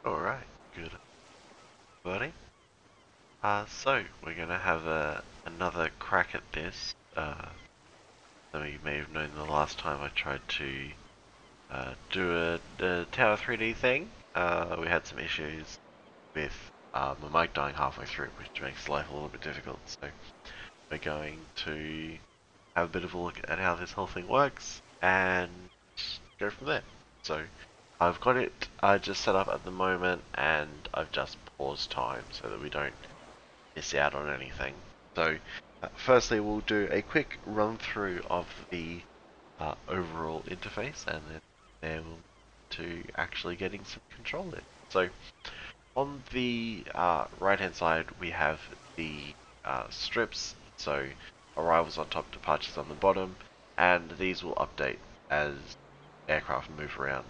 Alright, good buddy. So we're gonna have another crack at this. Some of you may have known the last time I tried to do a Tower 3D thing. We had some issues with my mic dying halfway through, which makes life a little bit difficult. So we're going to have a bit of a look at how this whole thing works and go from there. So I've got it just set up at the moment, and I've just paused time so that we don't miss out on anything. So firstly we'll do a quick run through of the overall interface, and then we'll to actually getting some control in. So on the right hand side we have the strips, so arrivals on top, departures on the bottom, and these will update as aircraft move around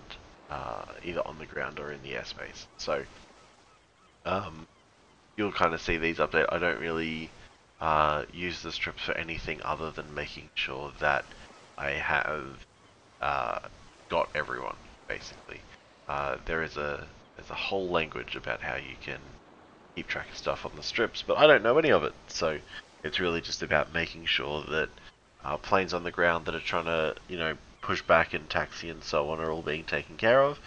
either on the ground or in the airspace. So you'll kind of see these update. I don't really use the strips for anything other than making sure that I have got everyone, basically. There's a whole language about how you can keep track of stuff on the strips, but I don't know any of it. So it's really just about making sure that planes on the ground that are trying to, push back and taxi and so on are all being taken care of.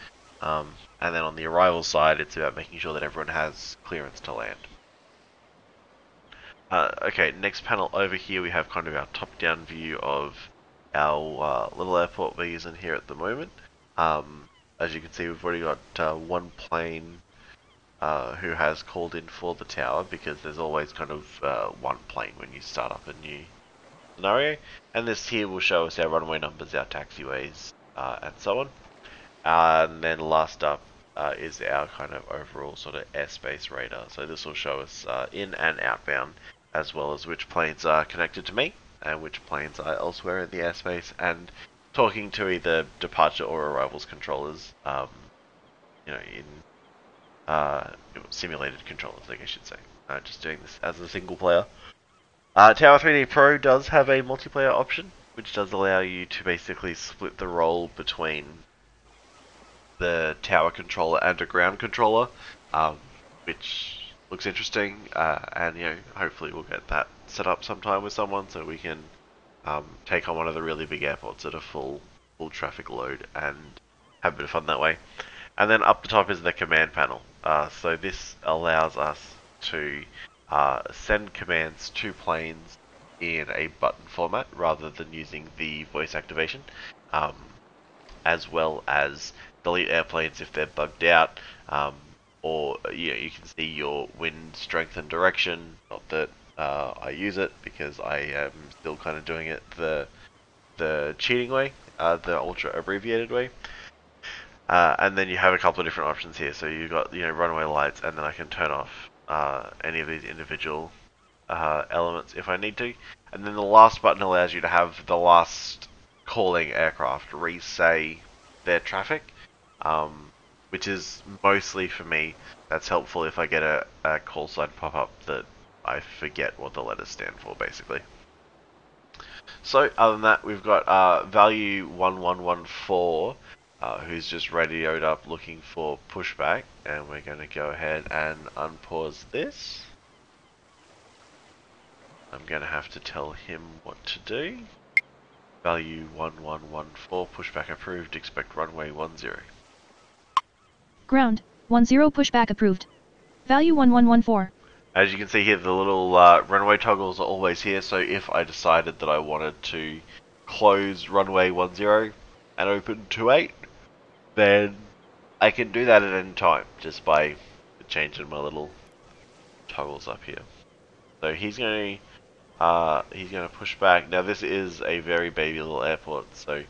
And then on the arrival side, it's about making sure that everyone has clearance to land. Okay, next panel over here we have kind of our top-down view of our little airport we're using here at the moment. As you can see, we've already got one plane who has called in for the tower, because there's always kind of one plane when you start up a new scenario. And this here will show us our runway numbers, our taxiways, and so on. And then last up is our kind of overall sort of airspace radar. So this will show us in and outbound, as well as which planes are connected to me and which planes are elsewhere in the airspace, and talking to either departure or arrivals controllers, in simulated controllers, I guess I should say. Just doing this as a single player. Tower 3D Pro does have a multiplayer option, which does allow you to basically split the role between the tower controller and a ground controller, which looks interesting, and hopefully we'll get that set up sometime with someone so we can take on one of the really big airports at a full traffic load and have a bit of fun that way. And then up the top is the command panel. So this allows us to send commands to planes in a button format rather than using the voice activation, as well as delete airplanes if they're bugged out, or you can see your wind strength and direction. Not that I use it, because I am still kind of doing it the cheating way, the ultra abbreviated way. And then you have a couple of different options here. So you've got runway lights, and then I can turn off any of these individual elements if I need to. And then the last button allows you to have the last calling aircraft re-say their traffic, which is mostly for me. That's helpful if I get a call sign pop up that I forget what the letters stand for, basically. So other than that, we've got value 1114, who's just radioed up looking for pushback, and we're going to go ahead and unpause this. I'm going to have to tell him what to do. Value 1114, pushback approved, expect runway 10. Ground, 10 pushback approved. Value 1114. As you can see here, the little runway toggles are always here, so if I decided that I wanted to close runway 10 and open 28, then I can do that at any time, just by changing my little toggles up here. So he's going to push back. Now this is a very baby little airport, so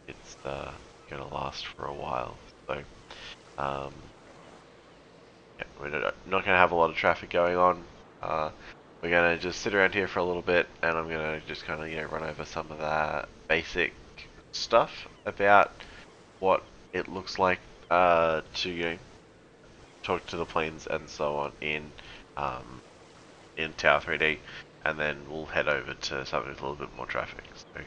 it's going to last for a while. So yeah, we're not going to have a lot of traffic going on. We're going to just sit around here for a little bit, and I'm going to just kind of run over some of that basic stuff about what it looks like to talk to the planes and so on in Tower 3D, and then we'll head over to something with a little bit more traffic. So.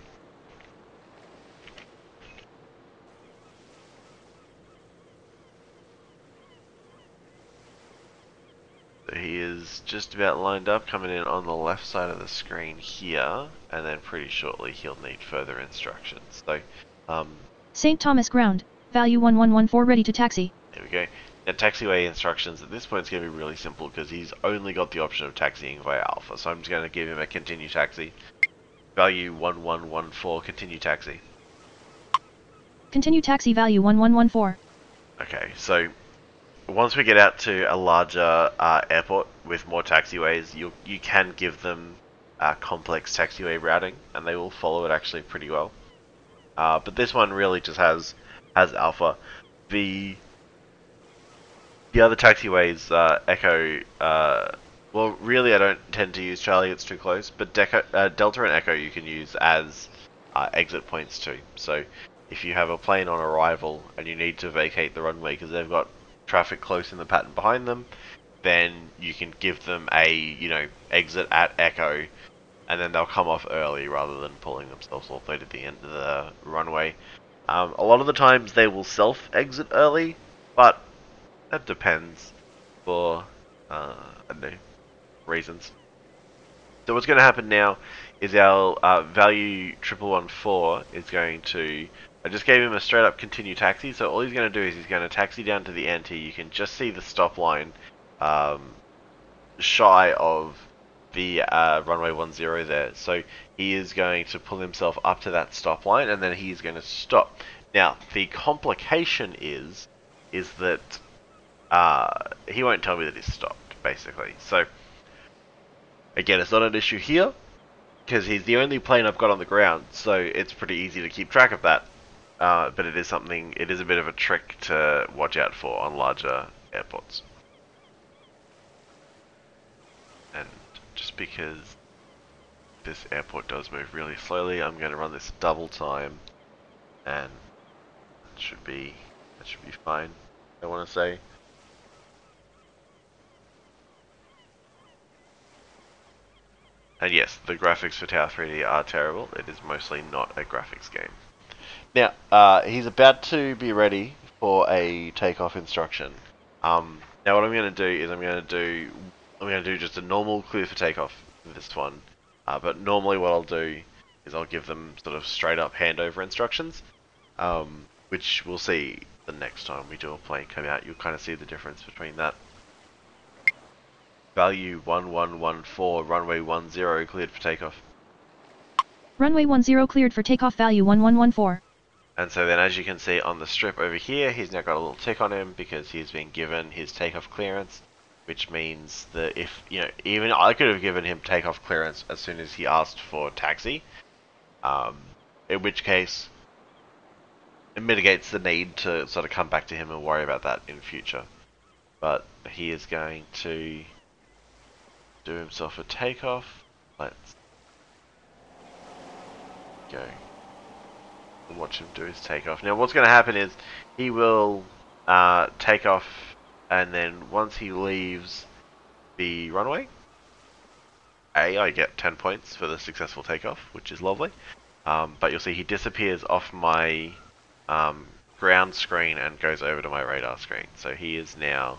So he is just about lined up, coming in on the left side of the screen here, and then pretty shortly he'll need further instructions. So, St. Thomas Ground, value 1114 ready to taxi. there we go. Now taxiway instructions at this point is going to be really simple because he's only got the option of taxiing via Alpha. So I'm just going to give him a continue taxi. Value 1114, continue taxi. Continue taxi value 1114. Okay, so once we get out to a larger airport with more taxiways, you can give them complex taxiway routing, and they will follow it actually pretty well. But this one really just has Alpha. The other taxiways, Echo. Well, really, I don't tend to use Charlie; it's too close. But Delta and Echo you can use as exit points too. So if you have a plane on arrival and you need to vacate the runway because they've got traffic close in the pattern behind them, then you can give them a exit at Echo, and then they'll come off early rather than pulling themselves all the way to the end of the runway. A lot of the times they will self-exit early, but that depends for I don't know, reasons. So what's going to happen now is our value 1114 is going to... I just gave him a straight up continue taxi, so all he's going to do is he's going to taxi down to the ante. You can just see the stop line shy of the runway 10 there. So he is going to pull himself up to that stop line and then he's going to stop. Now, the complication is that he won't tell me that he's stopped, basically. So, again, it's not an issue here, because he's the only plane I've got on the ground, so it's pretty easy to keep track of that. But it is a bit of a trick to watch out for on larger airports. And just because this airport does move really slowly, I'm going to run this double time, and that should be fine, I want to say. And yes, the graphics for Tower 3D are terrible. It is mostly not a graphics game. Now, he's about to be ready for a takeoff instruction. Now what I'm going to do is I'm going to do just a normal clear for takeoff for this one. But normally what I'll do is I'll give them sort of straight up handover instructions, which we'll see the next time we do a plane come out. You'll kind of see the difference between that. Value 1114, runway 10 cleared for takeoff. Runway 10 cleared for takeoff value 1114. And so then as you can see on the strip over here, he's now got a little tick on him because he's been given his takeoff clearance, which means that if, even I could have given him takeoff clearance as soon as he asked for taxi, in which case it mitigates the need to sort of come back to him and worry about that in future. But he is going to do himself a takeoff. Let's go and watch him do his takeoff. Now what's going to happen is he will take off, and then once he leaves the runway, I get 10 points for the successful takeoff, which is lovely. But you'll see he disappears off my ground screen and goes over to my radar screen. So he is now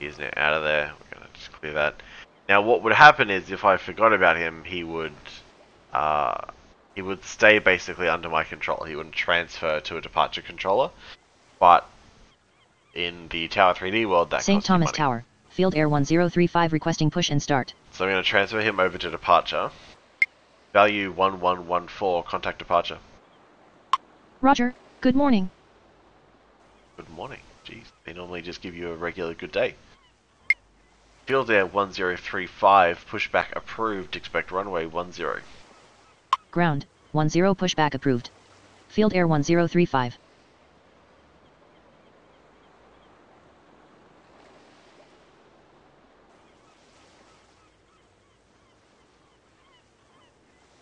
out of there. We're going to just clear that. Now what would happen is if I forgot about him, he would stay basically under my control. He wouldn't transfer to a departure controller. But in the Tower 3D world, that St. costs you Thomas money. Tower, Field Air 1035 requesting push and start. So I'm going to transfer him over to departure. Value 1114, contact departure. Roger, good morning. Good morning. Jeez, they normally just give you a regular good day. Field Air 1035, pushback approved, expect runway 10. Ground, 10 pushback approved. Field Air 1035.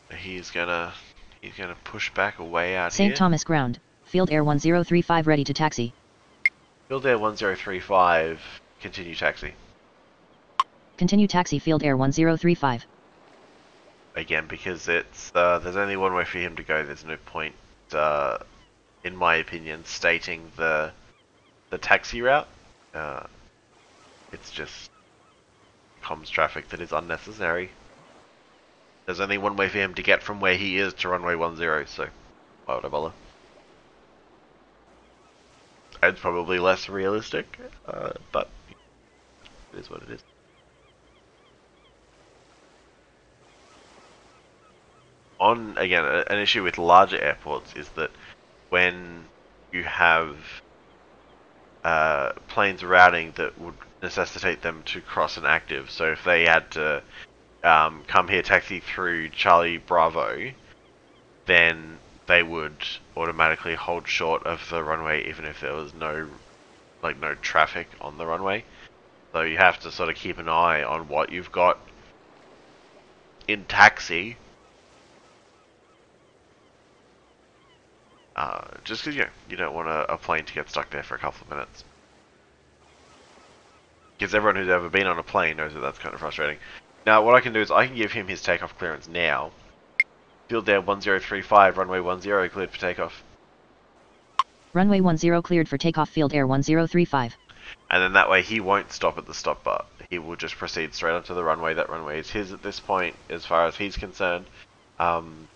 He's gonna push back away out St. here. Thomas Ground, Field Air 1035 ready to taxi. Field Air 1035, continue taxi. Continue taxi Field Air 1035. Again, because it's there's only one way for him to go. There's no point, in my opinion, stating the taxi route. It's just comms traffic that is unnecessary. There's only one way for him to get from where he is to runway 10, so why would I bother? It's probably less realistic, but it is what it is. Again, an issue with larger airports is that when you have planes routing that would necessitate them to cross an active, so if they had to come here, taxi through Charlie Bravo, then they would automatically hold short of the runway even if there was no traffic on the runway. So you have to sort of keep an eye on what you've got in taxi. Just because you don't want a plane to get stuck there for a couple of minutes. Because everyone who's ever been on a plane knows that that's kind of frustrating. Now what I can do is I can give him his takeoff clearance now. Field Air 1035, runway 10 cleared for takeoff. Runway 10 cleared for takeoff, Field Air 1035. And then that way he won't stop at the stop bar. He will just proceed straight onto the runway. That runway is his at this point, as far as he's concerned. And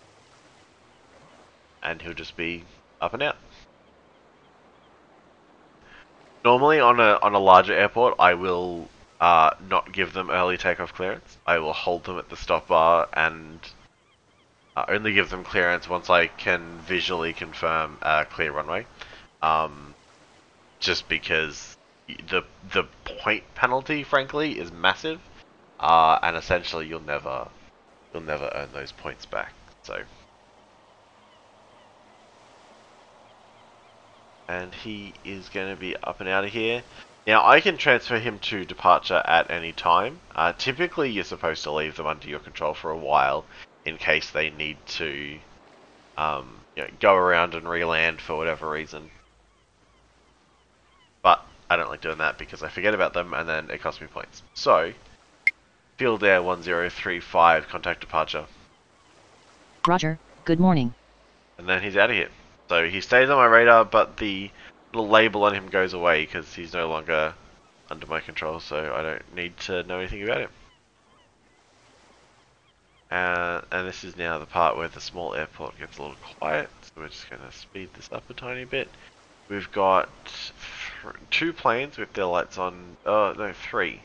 he'll just be up and out. Normally on a larger airport, I will not give them early takeoff clearance. I will hold them at the stop bar and only give them clearance once I can visually confirm a clear runway. Just because the point penalty, frankly, is massive, and essentially you'll never earn those points back. So, and he is going to be up and out of here. Now I can transfer him to departure at any time. Typically, you're supposed to leave them under your control for a while in case they need to go around and re-land for whatever reason. But I don't like doing that because I forget about them and then it costs me points. So, Field Air 1035, contact departure. Roger, good morning. And then he's out of here. So he stays on my radar, but the little label on him goes away because he's no longer under my control, so I don't need to know anything about him. And this is now the part where the small airport gets a little quiet, so we're just going to speed this up a tiny bit. We've got 2 planes with their lights on. Oh, no, 3.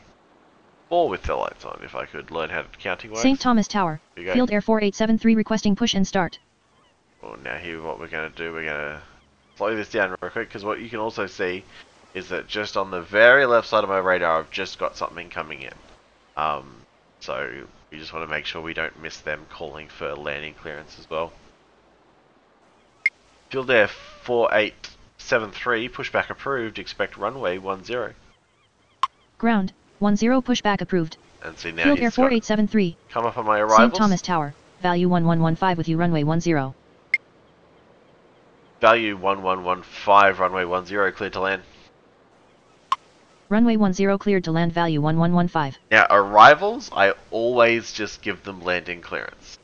4 with their lights on, if I could learn how to counting works. St. Thomas Tower, Field Air 4873 requesting push and start. Well, now here what we're going to do, we're going to slow this down real quick, because what you can also see is that just on the very left side of my radar, I've just got something coming in. So we just want to make sure we don't miss them calling for landing clearance as well. Field Air 4873, pushback approved, expect runway 10. Ground, 10 pushback approved. And see now Field Air 4873. Come up on my arrivals. St. Thomas Tower, value 1115 with you, runway 10. Value 1115, runway 10, cleared to land. Runway 10 cleared to land, value 1115. Now, arrivals, I always just give them landing clearance.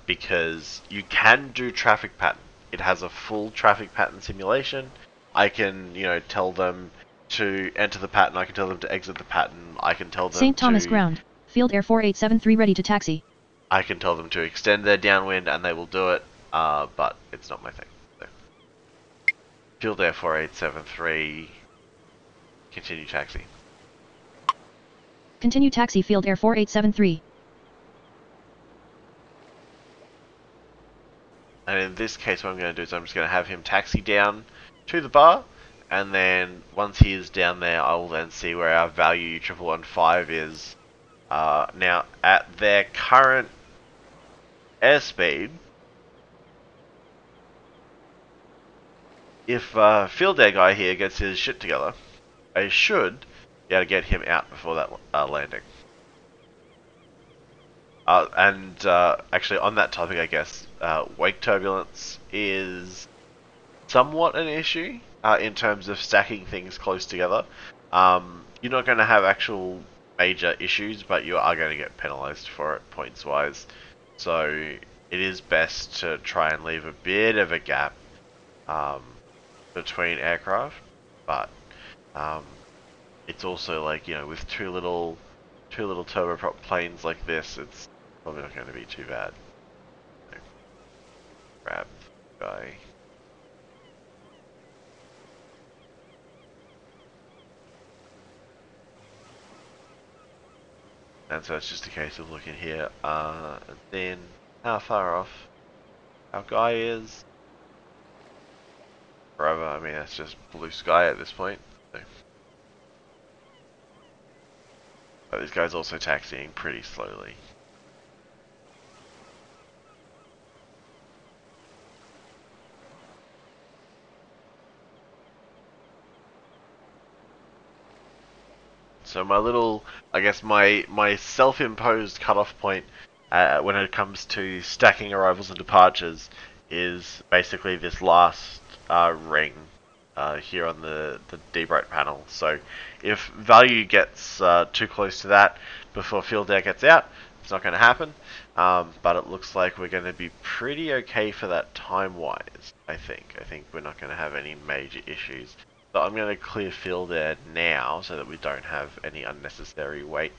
Because you can do traffic pattern. It has a full traffic pattern simulation. I can, tell them to enter the pattern. I can tell them to exit the pattern. I can tell them St. Thomas Ground, Field Air 4873 ready to taxi. I can tell them to extend their downwind and they will do it, but it's not my thing. So. Field Air 4873, continue taxi. Continue taxi, Field Air 4873. And in this case, what I'm going to do is I'm just going to have him taxi down to the bar, and then once he is down there, I will then see where our value 1115 is. Now, at their current airspeed, if Field Air guy here gets his shit together, I should be able to get him out before that landing. Actually, on that topic, I guess, wake turbulence is somewhat an issue in terms of stacking things close together. You're not going to have actual major issues, but you are going to get penalized for it points-wise. So it is best to try and leave a bit of a gap between aircraft, but it's also like, with too two little turboprop planes like this, it's probably not going to be too bad. So, grab the guy. And so it's just a case of looking here, and then how far off our guy is. Forever, I mean that's just blue sky at this point. So. But this guy's also taxiing pretty slowly. So my little, I guess my self-imposed cutoff point when it comes to stacking arrivals and departures is basically this last ring here on the debright panel. So if value gets too close to that before field air gets out, it's not going to happen. But it looks like we're going to be pretty okay for that time-wise, I think. I think we're not going to have any major issues. So I'm going to clear field air now so that we don't have any unnecessary wait.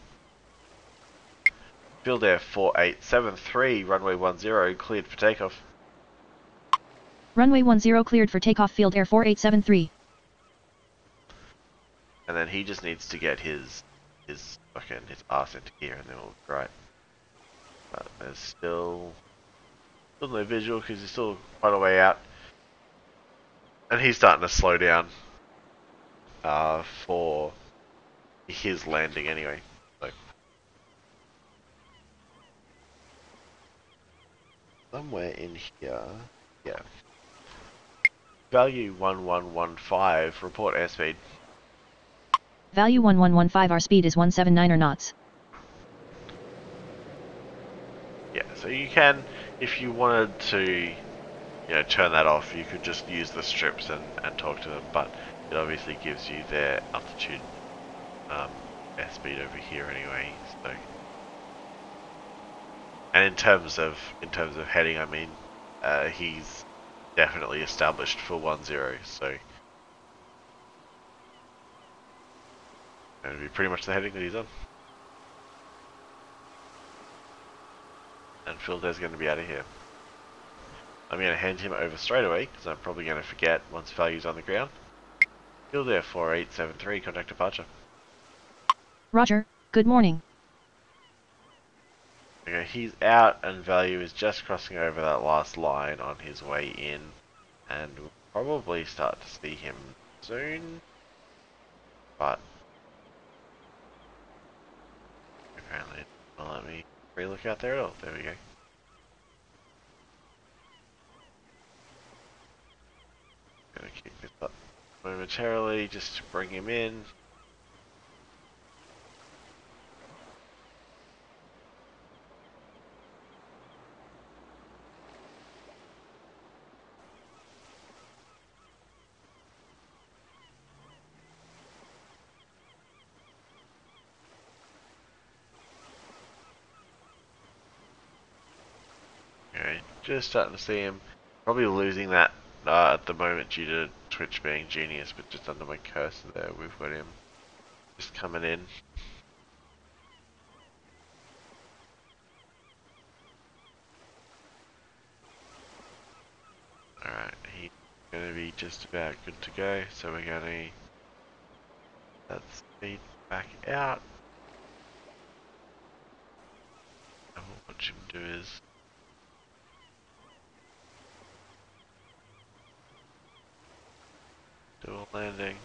Field air 4873, runway 10, cleared for takeoff. Runway 10 cleared for takeoff, field air 4873. And then he just needs to get his ass into gear and then we'll be right. But there's still no visual because he's still quite a way out. And he's starting to slow down for his landing anyway. So somewhere in here, yeah. Value 1115, report airspeed. Value 1115, our speed is 179 knots. Yeah, so you can, if you wanted to, turn that off, you could just use the strips and talk to them, but it obviously gives you their altitude airspeed over here anyway. So, and in terms of heading, I mean, he's definitely established for 10, so it'll be pretty much the heading that he's on. And field air's going to be out of here. I'm going to hand him over straight away because I'm probably going to forget once value's on the ground. Field air 4873, contact departure. Roger, good morning. Okay, he's out and value is just crossing over that last line on his way in, and we'll probably start to see him soon, but apparently it won't let me re-look out there at all. There we go. Gonna kick this up momentarily just to bring him in. Okay, just starting to see him. Probably losing that at the moment due to Twitch being genius, but just under my cursor there, we've got him just coming in. Alright, he's going to be just about good to go, so we're going to that speed back out. And what we'll watch him do is do a landing.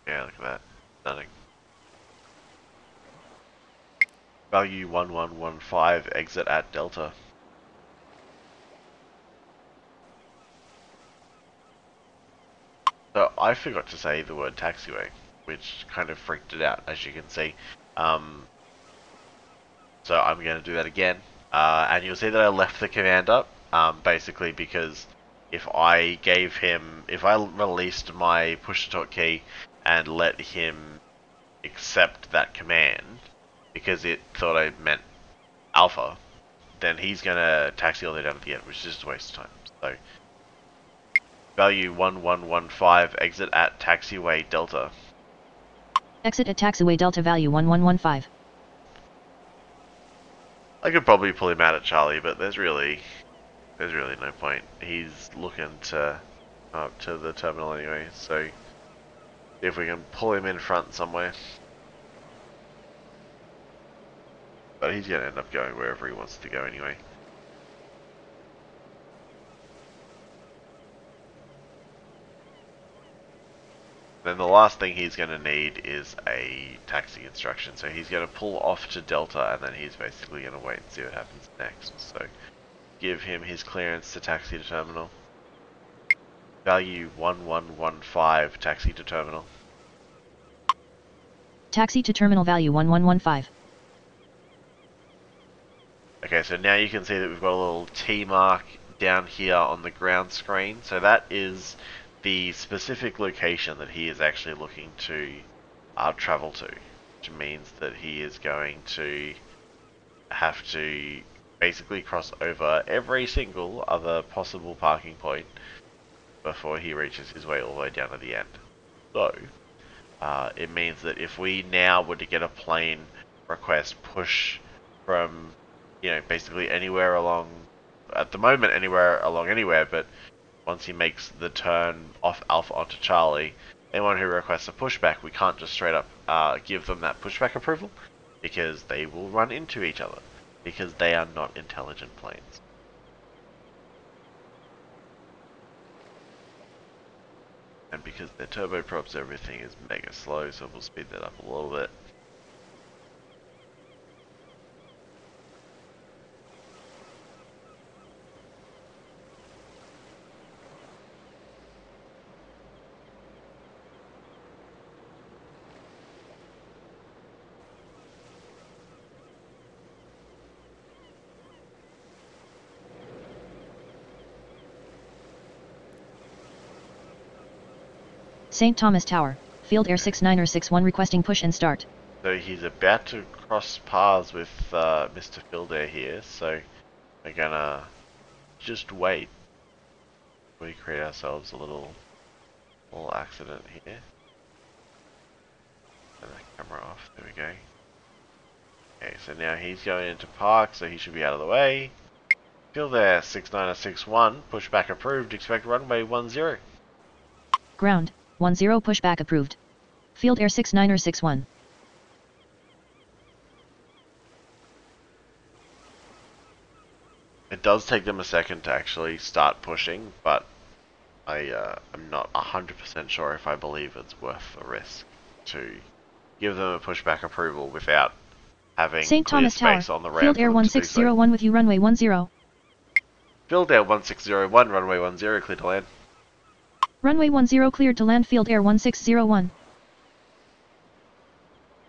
Yeah, look at that. Stunning. Value 1115, exit at Delta. So I forgot to say the word taxiway, which kind of freaked it out, as you can see. So I'm going to do that again. And you'll see that I left the command up, basically because if I released my push-to-talk key and let him accept that command, because it thought I meant alpha, then he's going to taxi all the way down to the end, which is just a waste of time. So, value 1115, exit at taxiway Delta. Exit at taxiway Delta, value 1115. I could probably pull him out at Charlie, but there's really no point. He's looking to up to the terminal anyway, so if we can pull him in front somewhere. But he's going to end up going wherever he wants to go anyway. Then the last thing he's going to need is a taxi instruction. So he's going to pull off to Delta, and then he's basically going to wait and see what happens next. So give him his clearance to taxi to terminal. Value 1115, taxi to terminal. Taxi to terminal value 1115. Okay, so now you can see that we've got a little T mark down here on the ground screen. So that is the specific location that he is actually looking to travel to, which means that he is going to have to basically cross over every single other possible parking point before he reaches his way all the way down to the end. So, it means that if we now were to get a plane request push from, basically anywhere along, at the moment anywhere along anywhere, but once he makes the turn off Alpha onto Charlie, anyone who requests a pushback, we can't just straight up give them that pushback approval, because they will run into each other, because they are not intelligent planes. And because their turboprops, everything is mega slow, so we'll speed that up a little bit. St. Thomas Tower, Field Air 6961 requesting push and start. So he's about to cross paths with Mr. Fieldair here, so we're gonna just wait. We create ourselves a little accident here. Turn the camera off, there we go. Okay, so now he's going into park, so he should be out of the way. Fieldair 6961, pushback approved, expect runway 10. Ground, 10 pushback approved. Field Air 6961. It does take them a second to actually start pushing, but I'm not 100% sure if I believe it's worth the risk to give them a pushback approval without having St. clear Thomas space Tower, on the ramp. Field Air for them to do so. 1601 with you runway 10. Field Air 1601, runway 10, clear to land. Runway 10 cleared to land. Field Air 1601.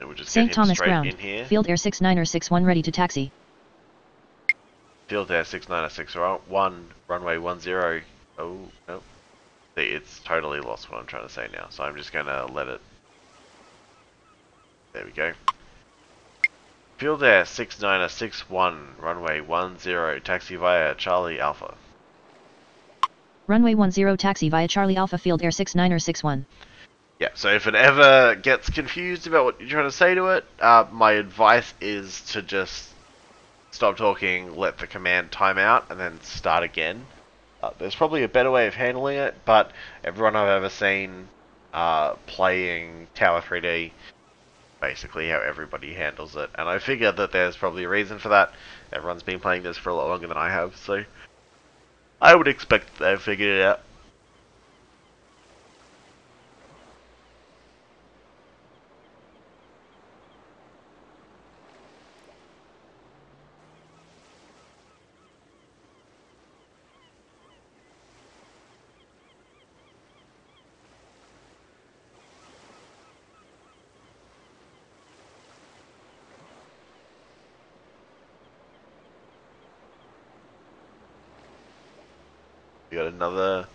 And we'll just St. get him Thomas straight ground, in here. Field Air 6961 ready to taxi. Field Air 6961, runway 10. Oh, no. See, it's totally lost what I'm trying to say now, so I'm just going to let it... There we go. Field Air 6961, runway 10, taxi via Charlie Alpha. Runway 10 taxi via Charlie Alpha. Field Air 6961. Yeah, so if it ever gets confused about what you're trying to say to it, my advice is to just stop talking, let the command time out, and then start again. There's probably a better way of handling it, but everyone I've ever seen playing Tower 3D, basically how everybody handles it. And I figure that there's probably a reason for that. Everyone's been playing this for a lot longer than I have, so I would expect they've figured it out. We got another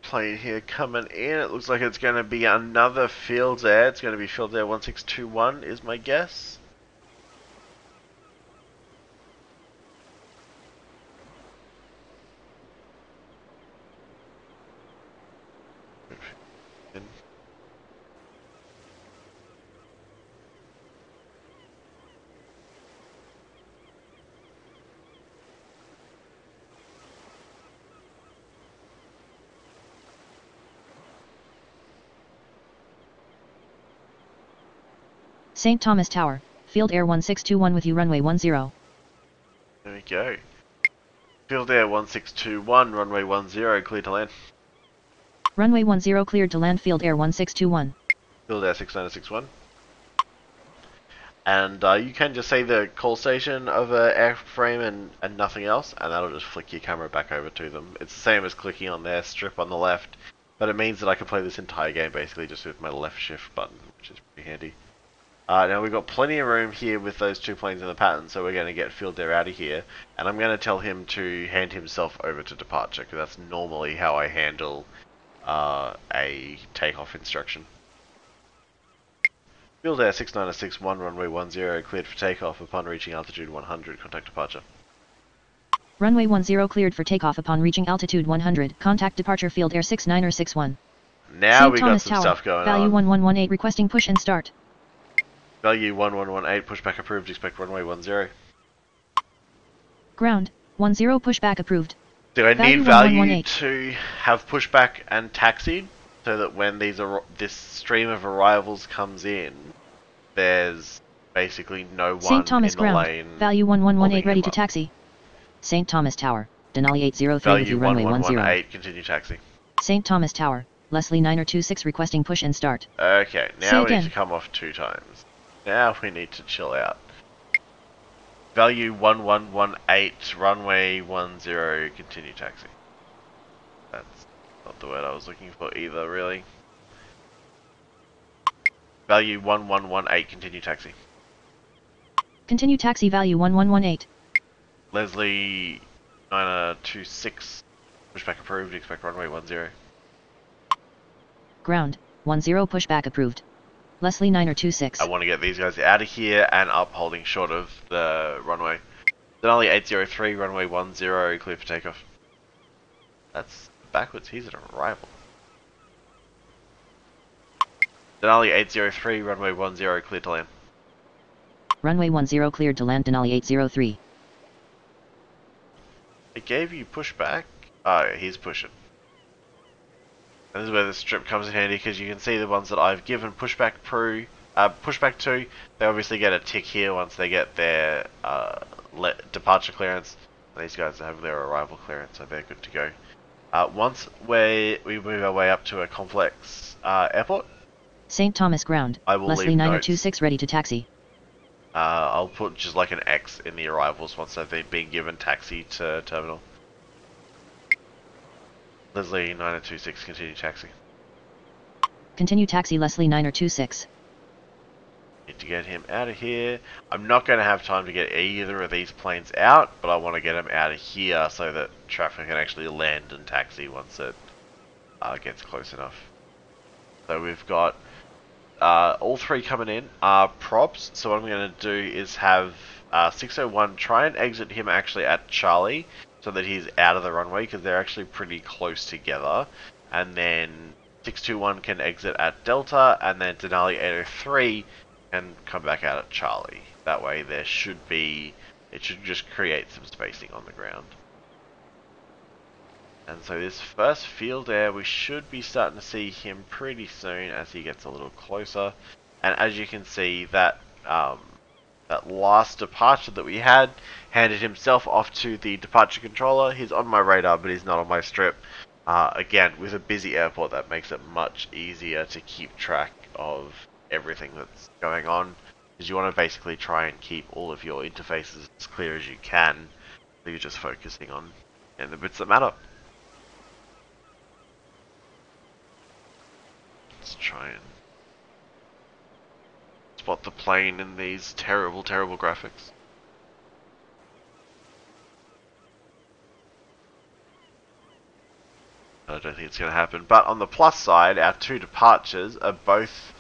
plane here coming in. It looks like it's going to be another Field Air. It's going to be Field Air 1621 is my guess. St. Thomas Tower, Field Air 1621 with you runway 10. There we go. Field Air 1621, runway 10, clear to land. Runway 10 cleared to land Field Air 1621. Field Air 6961. And you can just say the call station of an airframe and nothing else, and that'll just flick your camera back over to them. It's the same as clicking on their strip on the left, but it means that I can play this entire game basically just with my left shift button, which is pretty handy. Now we've got plenty of room here with those two planes in the pattern, so we're going to get Field Air out of here, and I'm going to tell him to hand himself over to departure, because that's normally how I handle a takeoff instruction. Field Air 6961, runway 10, cleared for takeoff upon reaching altitude 100, contact departure. Runway 10 cleared for takeoff upon reaching altitude 100, contact departure Field Air 6961. Now St. we Thomas got some Tower, stuff going value on. 1118 requesting push and start. Value 1118, pushback approved, expect runway 10. Ground, 10 pushback approved. Do I Value need value 1118. to have pushback and taxied, so that when this stream of arrivals comes in, there's basically no one St. Thomas in the ground, lane. value 1118 ready holding to him up. taxi. St. Thomas Tower, Denali 803 with Value you runway 10. 1118, continue taxi. St. Thomas Tower, Leslie 926 requesting push and start. Okay, Say now we need again. to come off 2 times. Now we need to chill out. Value 1118, runway 10, continue taxi. That's not the word I was looking for either, really. Value 1118, continue taxi. Continue taxi value 1118. Leslie 926, pushback approved, expect runway 10. Ground, 10 pushback approved. Leslie 926. I want to get these guys out of here and up holding short of the runway. Denali 803, runway 10, clear for takeoff. That's backwards, he's an arrival. Denali 803, runway 10, clear to land. Runway 10 cleared to land Denali 803. It gave you pushback. Oh, yeah, he's pushing. And this is where the strip comes in handy, because you can see the ones that I've given pushback to, they obviously get a tick here once they get their departure clearance. These guys have their arrival clearance, so they're good to go. Once we move our way up to a complex airport, St. Thomas ground, I will Leslie leave 926 ready to taxi. I'll put just like an X in the arrivals once they've been given taxi to terminal. Leslie 926, continue taxi. Continue taxi Leslie 926. Need to get him out of here. I'm not going to have time to get either of these planes out, but I want to get them out of here so that traffic can actually land and taxi once it gets close enough. So we've got all 3 coming in are props. So what I'm going to do is have 601 try and exit him actually at Charlie, so that he's out of the runway, because they're actually pretty close together. And then 621 can exit at Delta, and then Denali 803 can come back out at Charlie. That way it should just create some spacing on the ground. And so this first Field Air, we should be starting to see him pretty soon as he gets a little closer. And as you can see, that last departure that we had handed himself off to the departure controller. He's on my radar, but he's not on my strip. Again, with a busy airport, that makes it much easier to keep track of everything that's going on, because you want to basically try and keep all of your interfaces as clear as you can, so you're just focusing on the bits that matter. Let's try and spot the plane in these terrible, terrible graphics. I don't think it's going to happen. But on the plus side, our 2 departures are both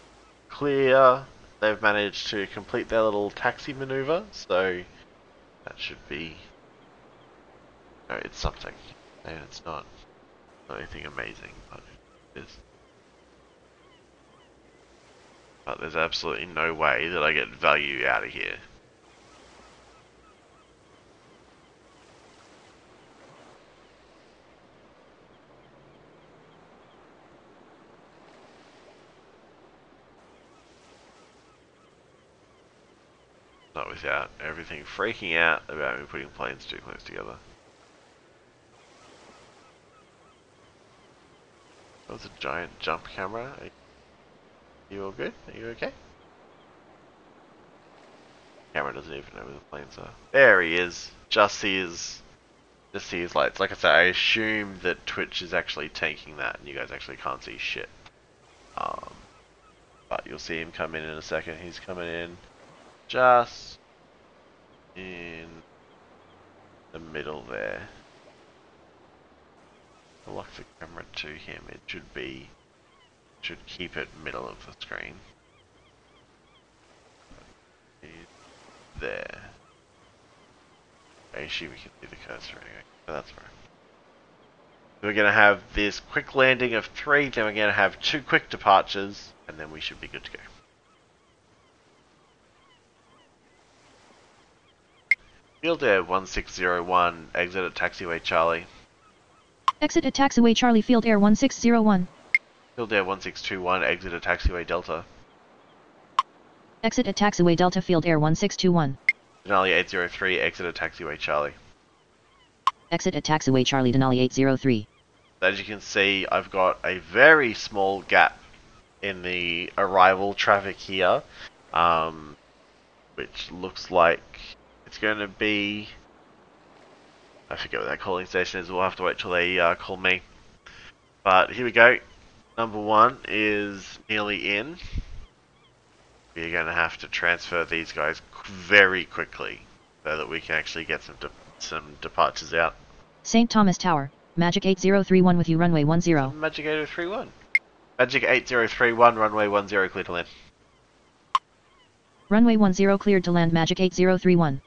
clear. They've managed to complete their little taxi maneuver, so that should be... No, it's something. And it's not anything amazing, but it is. But there's absolutely no way that I get value out of here. Not without everything freaking out about me putting planes too close together. That was a giant jump camera. Are you all good? Are you okay? Camera doesn't even know where the planes are. There he is. Just see his lights. Like I said, I assume that Twitch is actually tanking that and you guys actually can't see shit. But you'll see him come in a second. He's coming in just in the middle there. I'll lock the camera to him. It should keep it middle of the screen. He's there. I assume we can see the cursor anyway, but that's fine. We're going to have this quick landing of 3, then we're going to have 2 quick departures, and then we should be good to go. Field Air 1601, exit at taxiway Charlie. Exit at taxiway Charlie, Field Air 1601. Field Air 1621, exit at taxiway Delta. Exit at taxiway Delta, Field Air 1621. Denali 803, exit at taxiway Charlie. Exit at taxiway Charlie, Denali 803. As you can see, I've got a very small gap in the arrival traffic here, which looks like it's going to be... I forget what that calling station is, we'll have to wait till they call me. But here we go. Number 1 is nearly in. We're going to have to transfer these guys very quickly so that we can actually get some departures out. St. Thomas Tower, Magic 8031 with you, runway 10. Magic 8031. Magic 8031, runway 10, clear to land. Runway 10 cleared to land, Magic 8031.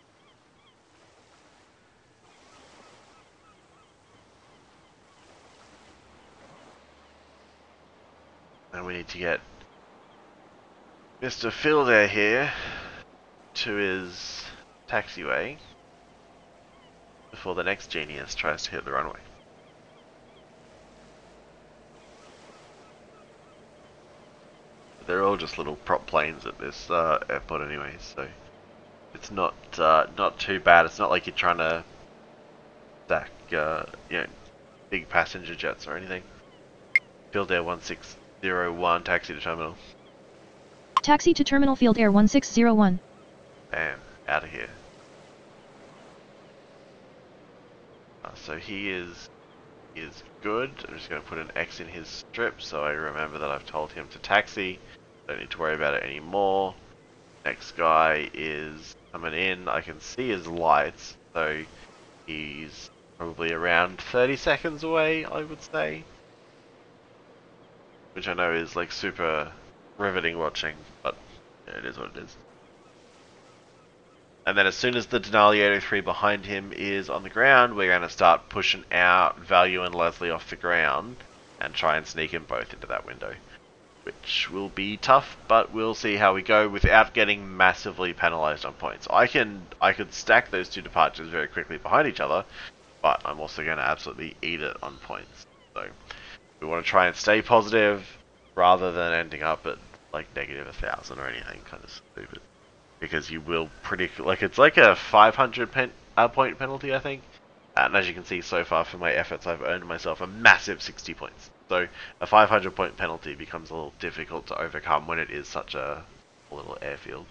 And we need to get Mr. Field Air here to his taxiway before the next genius tries to hit the runway. They're all just little prop planes at this airport anyway, so it's not too bad. It's not like you're trying to stack big passenger jets or anything. Field Air 1601, taxi to terminal. Taxi to terminal, Field Air 1601. Bam, out of here. So he is good. I'm just going to put an X in his strip so I remember that I've told him to taxi. Don't need to worry about it anymore. Next guy is coming in. I can see his lights, so he's probably around 30 seconds away, I would say. Which I know is like super riveting watching, but yeah, it is what it is. And then as soon as the Denali 803 behind him is on the ground, we're going to start pushing out Value and Leslie off the ground and try and sneak them both into that window. Which will be tough, but we'll see how we go without getting massively penalised on points. I could stack those 2 departures very quickly behind each other, but I'm also going to absolutely eat it on points. So we want to try and stay positive rather than ending up at like negative 1,000 or anything kind of stupid. Because you will it's like a 500 point penalty, I think. And as you can see so far from my efforts, I've earned myself a massive 60 points. So a 500 point penalty becomes a little difficult to overcome when it is such a little airfield.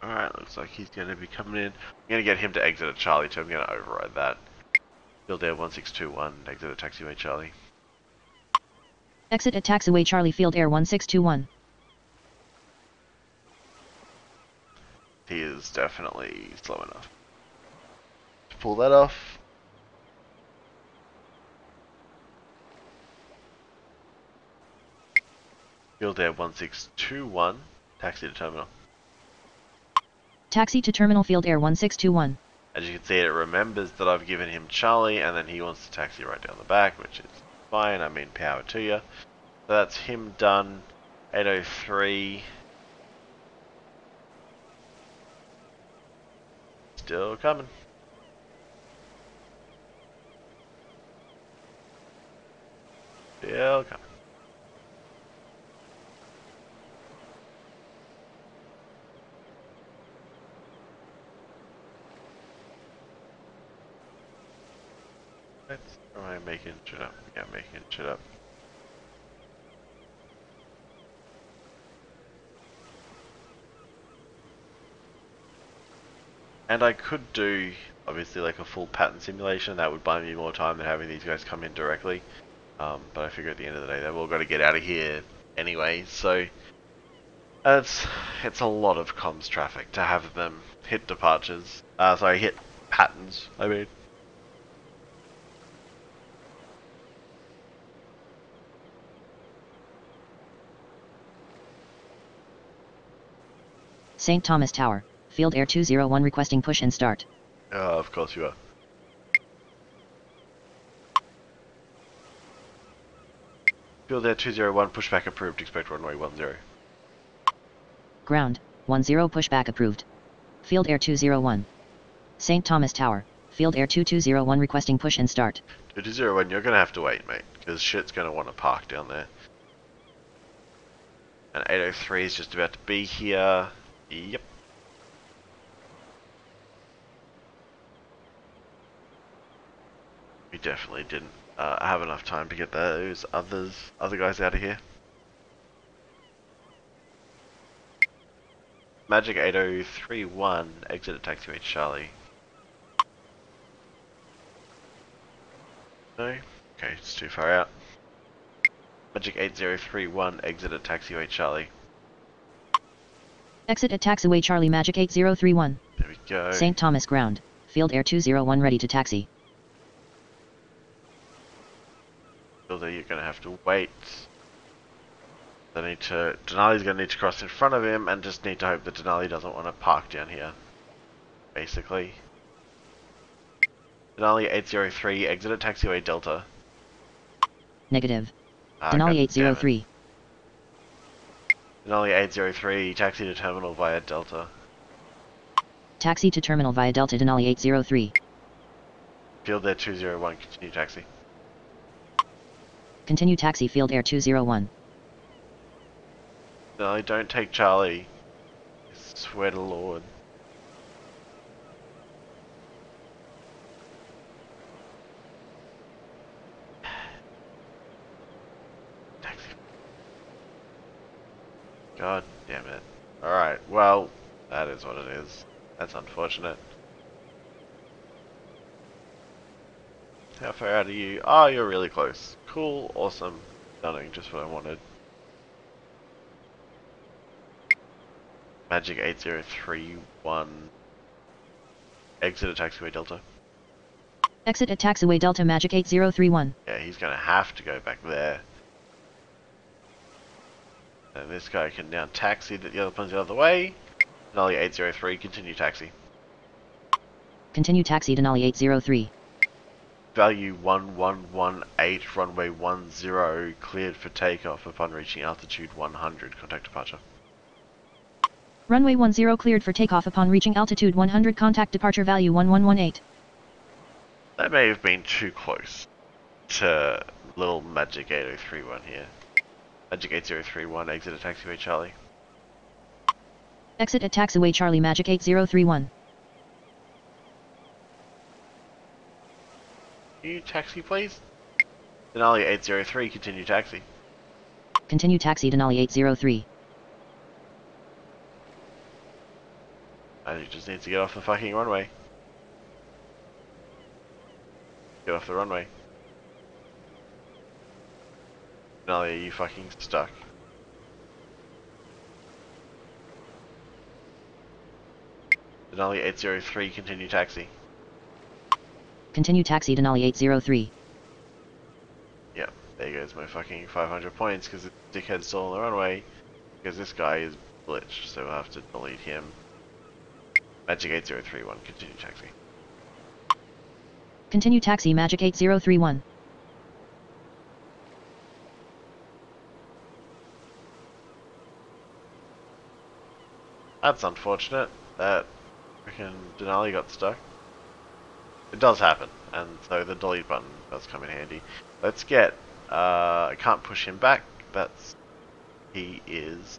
Alright, looks like he's going to be coming in. I'm going to get him to exit at Charlie too. I'm going to override that. Field Air 1621, exit at taxiway Charlie. Exit at taxiway Charlie, Field Air 1621. He is definitely slow enough to pull that off. Field Air 1621, taxi to terminal. Taxi to terminal, Field Air 1621. As you can see, it remembers that I've given him Charlie, and then he wants to taxi right down the back, which is fine. I mean, power to you. So that's him done. 803. Still coming. Still coming. Let's try making shit up. Yeah, making shit up. And I could do, obviously, like a full pattern simulation. That would buy me more time than having these guys come in directly. But I figure at the end of the day, they've all got to get out of here anyway. So it's a lot of comms traffic to have them hit departures. Sorry, hit patterns. I mean. St. Thomas Tower, Field Air 201 requesting push and start. Of course you are. Field Air 201, pushback approved, expect runway 10. Ground, 10 pushback approved. Field Air 201. St. Thomas Tower, Field Air 2201 requesting push and start. 2201, you're going to have to wait, mate, because shit's going to want to park down there. And 803 is just about to be here. Yep. We definitely didn't have enough time to get those other guys out of here. Magic 8031, exit at taxiway Charlie. No? Okay, it's too far out. Magic 8031, exit at taxiway Charlie. Exit at taxiway Charlie Magic 8031. There we go. St. Thomas Ground, Field Air 201 ready to taxi. Fielder, you're going to have to wait. Denali's going to need to cross in front of him and just need to hope that Denali doesn't want to park down here. Basically. Denali 803, exit at taxiway Delta. Negative. Denali 803. Denali 803, taxi to terminal via Delta. Taxi to terminal via Delta Denali 803. Field Air 201, continue taxi. Continue taxi Field Air 201. Denali, don't take Charlie. I swear to Lord. Taxi. God damn it. Alright, well, that is what it is. That's unfortunate. How far out are you? Oh, you're really close. Cool, awesome, stunning, just what I wanted. Magic 8031. Exit at taxiway Delta. Exit at taxiway Delta Magic 8031. Yeah, he's gonna have to go back there. And this guy can now taxi the other one's the other way. Denali 803, continue taxi. Continue taxi Denali 803. Value 1118, runway 10, cleared for takeoff upon reaching altitude 100. Contact departure. Runway 10 cleared for takeoff upon reaching altitude 100. Contact departure value 1118. That may have been too close to little Magic 8031 here. Magic 8031, exit at taxiway Charlie. Exit at taxiway Charlie Magic 8031. You taxi please? Denali 803, continue taxi. Continue taxi Denali 803. And you just need to get off the fucking runway. Get off the runway. Denali, are you fucking stuck? Denali 803, continue taxi. Continue taxi Denali 803. Yep, there goes my fucking 500 points because the dickhead's still on the runway. Because this guy is glitched, so we'll have to delete him. Magic 8031, continue taxi. Continue taxi Magic 8031. That's unfortunate that freaking Denali got stuck. It does happen, and so the delete button does come in handy. Let's get I can't push him back. He is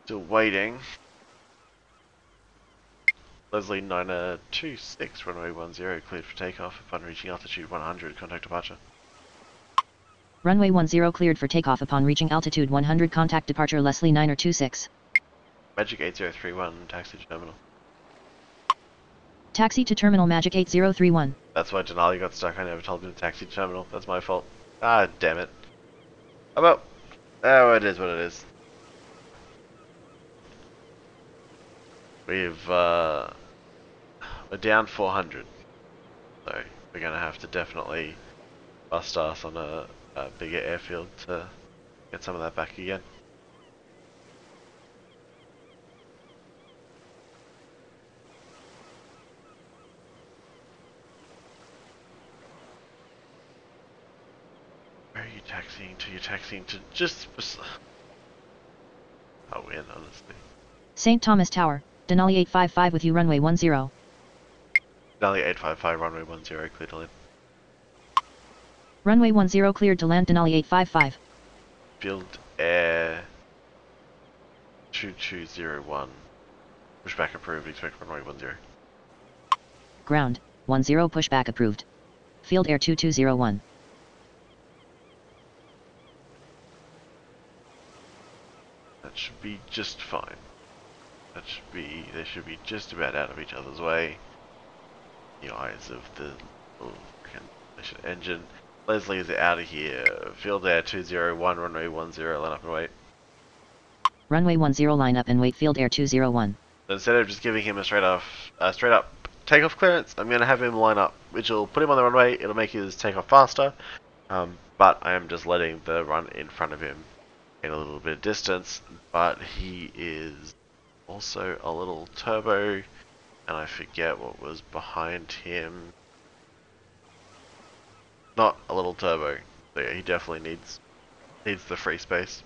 still waiting. Leslie 926, runway 10, cleared for takeoff upon reaching altitude 100, contact departure. Runway 10 cleared for takeoff upon reaching altitude 100, contact departure Leslie 926. Magic 8031, taxi to terminal. Taxi to terminal Magic 8031. That's why Denali got stuck, I never told him to taxi to terminal, that's my fault. Ah, damn it. Oh well, it is what it is. We're down 400, so we're gonna have to definitely bust ass on a bigger airfield to get some of that back again. Where are you taxiing to? You're taxiing to just... I'll win, honestly. St. Thomas Tower, Denali 855 with you runway 10. Denali 855, runway 10, clear to land. Runway 10 cleared to land Denali 855. Field Air 2201. Pushback approved, expect runway 10. Ground, 10 pushback approved. Field Air 2201. That should be just fine. They should be just about out of each other's way. The eyes of the little freaking engine. Leslie is out of here. Field Air 201, runway 10, line up and wait. Runway 10 line up and wait Field Air 201. So instead of just giving him a straight up takeoff clearance, I'm going to have him line up, which will put him on the runway, it'll make his takeoff faster, but I am just letting the run in front of him gain a little bit of distance, but he is also a little turbo, and I forget what was behind him. Not a little turbo, so yeah, he definitely needs the free space.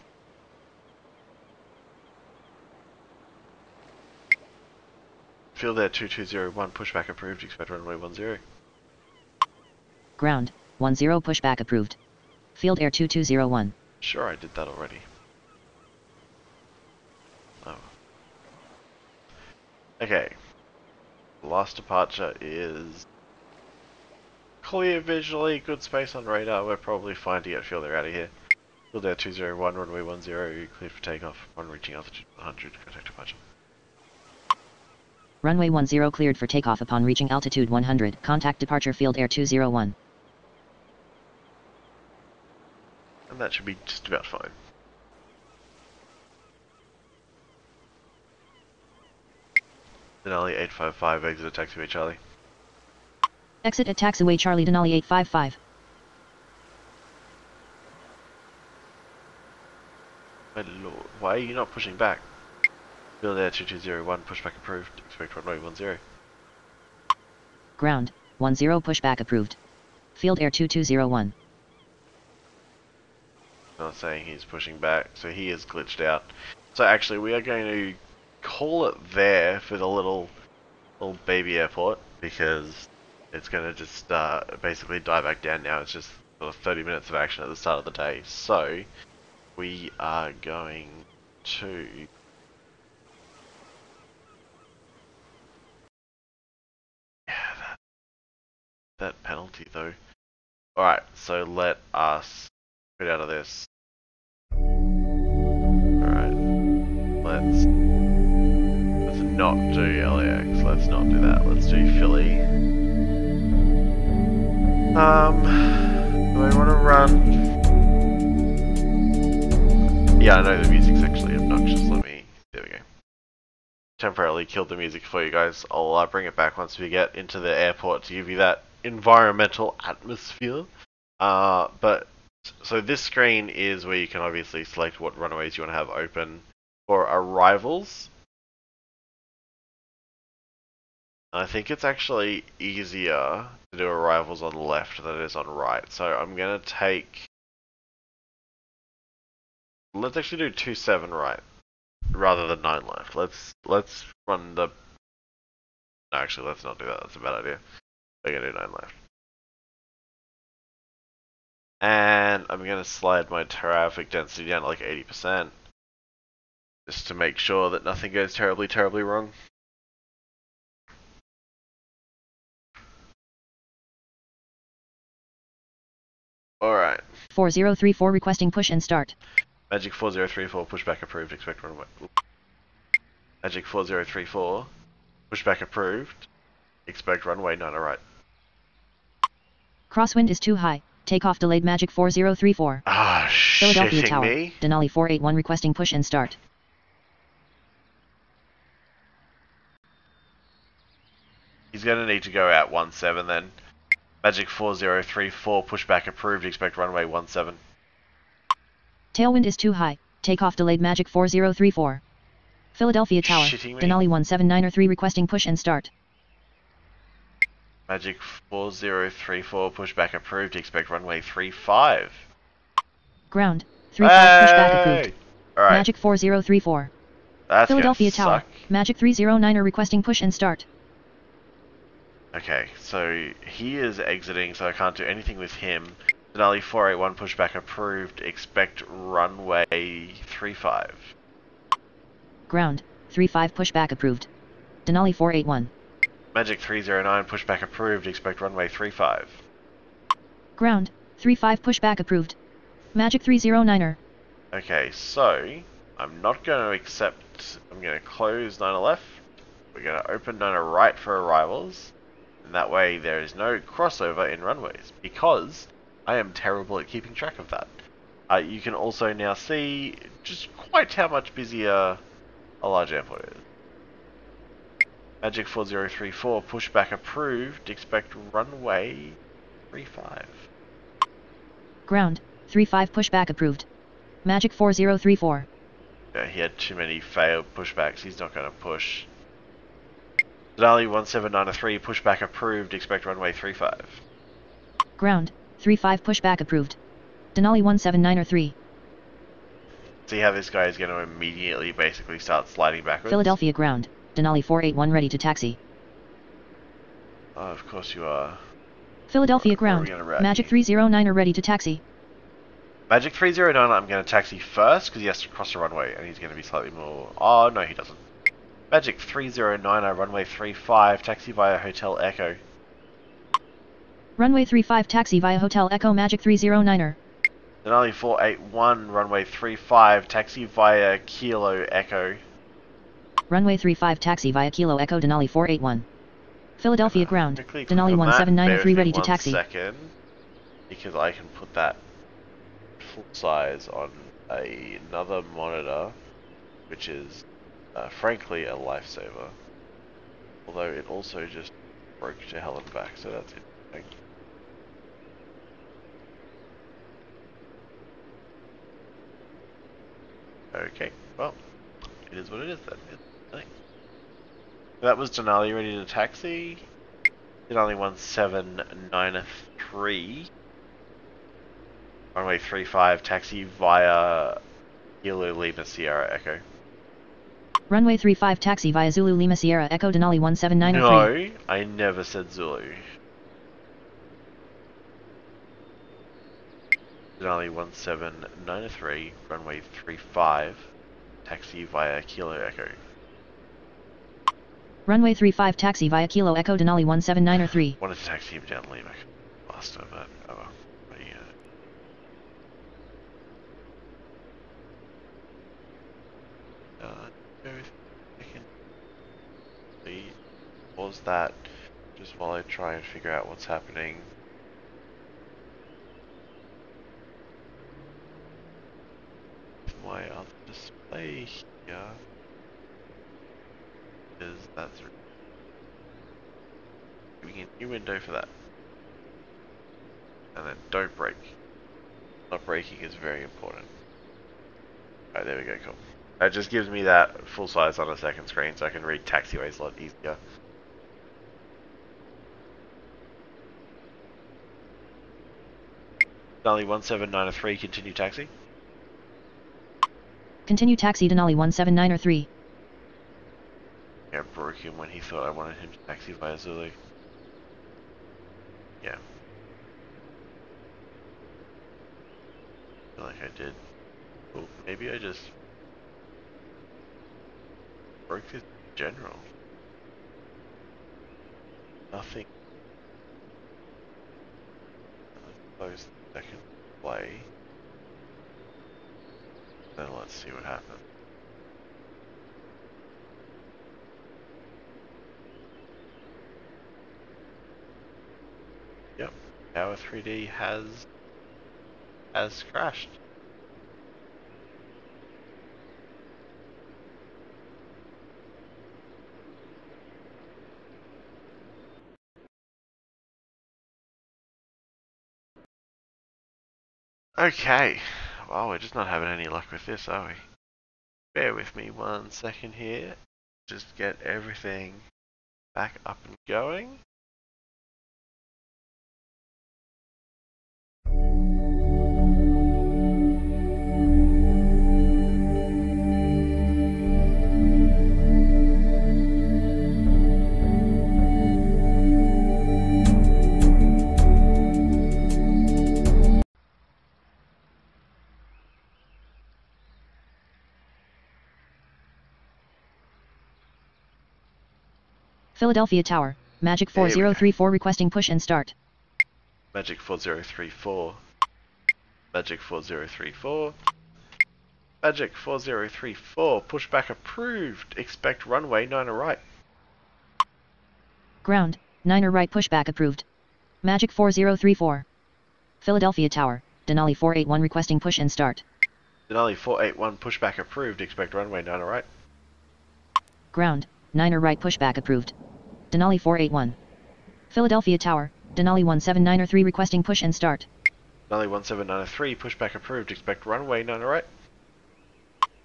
Field Air 2201, pushback approved, expect runway 10. Ground, 10 pushback approved. Field Air 2201. Sure, I did that already. Oh. Okay. Last departure is clear visually, good space on radar, we're probably fine to get Field Air out of here. Field Air 201, runway 10, cleared for takeoff upon reaching altitude 100, contact departure. Runway 10 cleared for takeoff upon reaching altitude 100, contact departure Field Air 201. And that should be just about fine. Denali 855, exit at taxiway Charlie. Exit at taxiway Charlie Denali 855. My lord, why are you not pushing back? Field Air 2201, pushback approved, expect runway 10. Ground, 10 pushback approved. Field Air 2201. Not saying he's pushing back, so he is glitched out. So actually we are going to call it there for the little baby airport, because it's going to just basically die back down now. It's just sort of 30 minutes of action at the start of the day. So we are going to that penalty though. Alright, so let us get out of this. Alright, let's not do LAX, let's not do that, let's do Philly. Do I want to run? Yeah, I know the music's actually obnoxious, there we go. Temporarily killed the music for you guys. I'll bring it back once we get into the airport to give you that environmental atmosphere. So this screen is where you can obviously select what runways you want to have open for arrivals. I think it's actually easier to do arrivals on left than it is on right. So I'm gonna let's actually do 27 right rather than 9 left. Let's run the... No, actually let's not do that, that's a bad idea. We're gonna do 9 left. And I'm going to slide my traffic density down to like 80%. Just to make sure that nothing goes terribly, terribly wrong. Alright. 4034 requesting push and start. Magic 4034, pushback approved, expect runway. Magic 4034, pushback approved, expect runway 9 right. Crosswind is too high. Takeoff delayed. Magic 4034. Ah, Philadelphia shitting Tower. me. Denali 481 requesting push and start. He's going to need to go out 17 then. Magic 4034, pushback approved, expect runway 17. Tailwind is too high. Takeoff delayed. Magic 4034. Philadelphia Tower. Shitting me. Denali 17903 requesting push and start. Magic 4034, pushback approved, expect runway 35. Ground. 35 pushback approved. Alright. Magic 4034. That's Philadelphia gonna Tower. suck. Magic 309 requesting push and start. Okay, so he is exiting, so I can't do anything with him. Denali 481, pushback approved, expect runway 35. Ground. 35 pushback approved. Denali 481. Magic 309, pushback approved, expect runway 35. Ground. 35 pushback approved. Magic 309er. Okay, so I'm not going to accept. I'm going to close 9 left. We're going to open 9 right for arrivals. And that way there is no crossover in runways, because I am terrible at keeping track of that. You can also now see just quite how much busier a large airport is. Magic 4034, pushback approved, expect runway 35. Ground. 35 pushback approved. Magic 4034. Yeah, he had too many failed pushbacks, he's not going to push. Denali 1793, pushback approved, expect runway 35. Ground. 35 pushback approved. Denali 17903. See how this guy is going to immediately basically start sliding backwards? Philadelphia ground. Denali 481 ready to taxi. Oh, of course you are. Philadelphia Where are we ground. gonna route Magic you? 309 ready to taxi. Magic 309, I'm going to taxi first, because he has to cross the runway, and he's going to be slightly more... Oh, no, he doesn't. Magic 309, runway 35, taxi via Hotel Echo. Runway 35 taxi via Hotel Echo. Magic 309er. Denali 481, runway 35, taxi via Kilo Echo. Runway 35 taxi via Kilo Echo. Denali 481. Philadelphia ground. Quickly click Denali on that. 17903 Bear ready with to me taxi. 1 second, because I can put that full size on another monitor, which is frankly a lifesaver. Although it also just broke to hell and back, so that's interesting. Okay, well, it is what it is then. That was Denali ready to taxi. Denali 1793. Runway 35, taxi via Kilo Lima Sierra Echo. Runway 35 taxi via Zulu Lima Sierra Echo. Denali 17903. No, I never said Zulu. Denali 1793, runway 35, taxi via Kilo Echo. Runway 35 taxi via Kilo Echo. Denali 17903. Wanted to taxi him down Lima faster, but oh well. But yeah. Pause that just while I try and figure out what's happening. My other display here is that's giving a new window for that. And then don't break. Not breaking is very important. Alright, there we go, cool. That just gives me that full size on a second screen so I can read taxiways a lot easier. Denali 1793, continue taxi. Continue taxi. Denali 17903. Yeah, broke him when he thought I wanted him to taxi via Zulu. Yeah. feel like I did. Oh, maybe I just broke this in general. Nothing. Let's close the second play. Then let's see what happens. Yep, Tower 3D has crashed. Okay, well, we're just not having any luck with this, are we? Bear with me 1 second here. Just get everything back up and going. Philadelphia Tower, Magic 4034 requesting push and start. Magic 4034. Magic 4034. Magic 4034. Pushback approved. Expect runway 9 right. Ground, 9 right pushback approved. Magic 4034. Philadelphia Tower, Denali 481 requesting push and start. Denali 481. Pushback approved. Expect runway 9 right. Ground, 9 right pushback approved. Denali 481. Philadelphia Tower, Denali 17903 requesting push and start. Denali 17903. Pushback approved. Expect runway 9 right.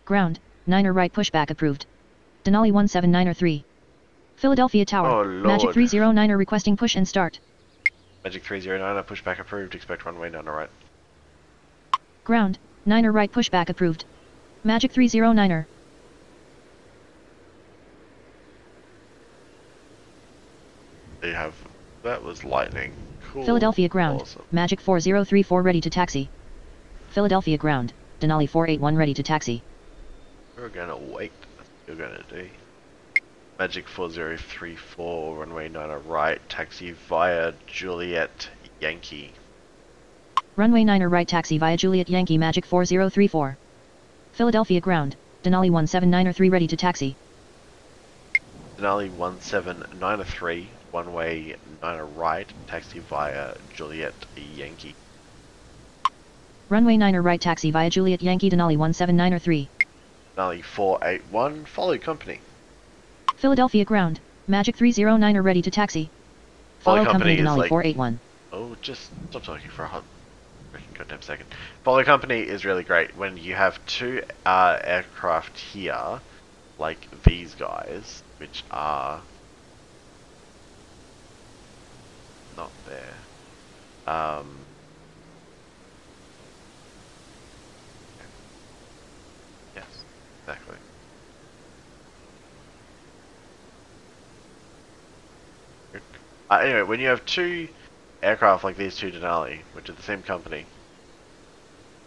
Ground, 9 right pushback approved. Denali 17903. Philadelphia Tower, Oh, Lord. Magic 309 requesting push and start. Magic 309. Pushback approved. Expect runway 9 right. Ground, 9 right pushback approved. Magic 309. They have. That was lightning. Cool. Philadelphia Ground, Awesome. Magic 4034 ready to taxi. Philadelphia Ground, Denali 481 ready to taxi. We're gonna wait. That's what you're gonna do. Magic 4034, runway 9 right, taxi via Juliet Yankee. Runway 9 right taxi via Juliet Yankee Magic 4034. Philadelphia Ground, Denali 17903 ready to taxi. Denali 17903, runway 9 right, taxi via Juliet Yankee. Runway 9 right taxi via Juliet Yankee Denali 17903. Denali 481, follow company. Philadelphia Ground, Magic 309 ready to taxi. Follow company Denali like, 481. Oh, just stop talking for a hot freaking goddamn second. Follow company is really great when you have 2 aircraft here, like these guys, which are not there. Yes, exactly. Anyway, when you have 2 aircraft like these 2 Denali, which are the same company,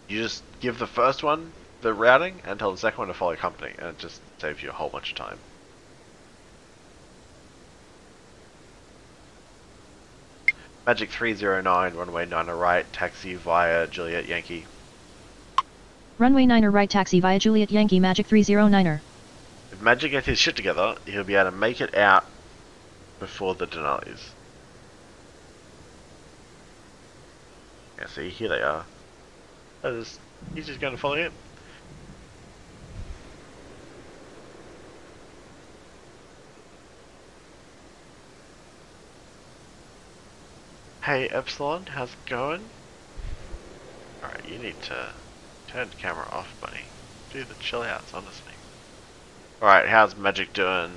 you just give the first one the routing and tell the second one to follow company, and it just saves you a whole bunch of time. Magic 309, runway 9 right, taxi via Juliet Yankee. Runway 9 right taxi via Juliet Yankee Magic 309. If Magic gets his shit together, he'll be able to make it out before the Denalis. Yeah, see, here they are. He's just going to follow him. Hey Epsilon, how's it going? Alright, you need to turn the camera off, buddy. Do the chill outs, honestly. Alright, how's Magic doing?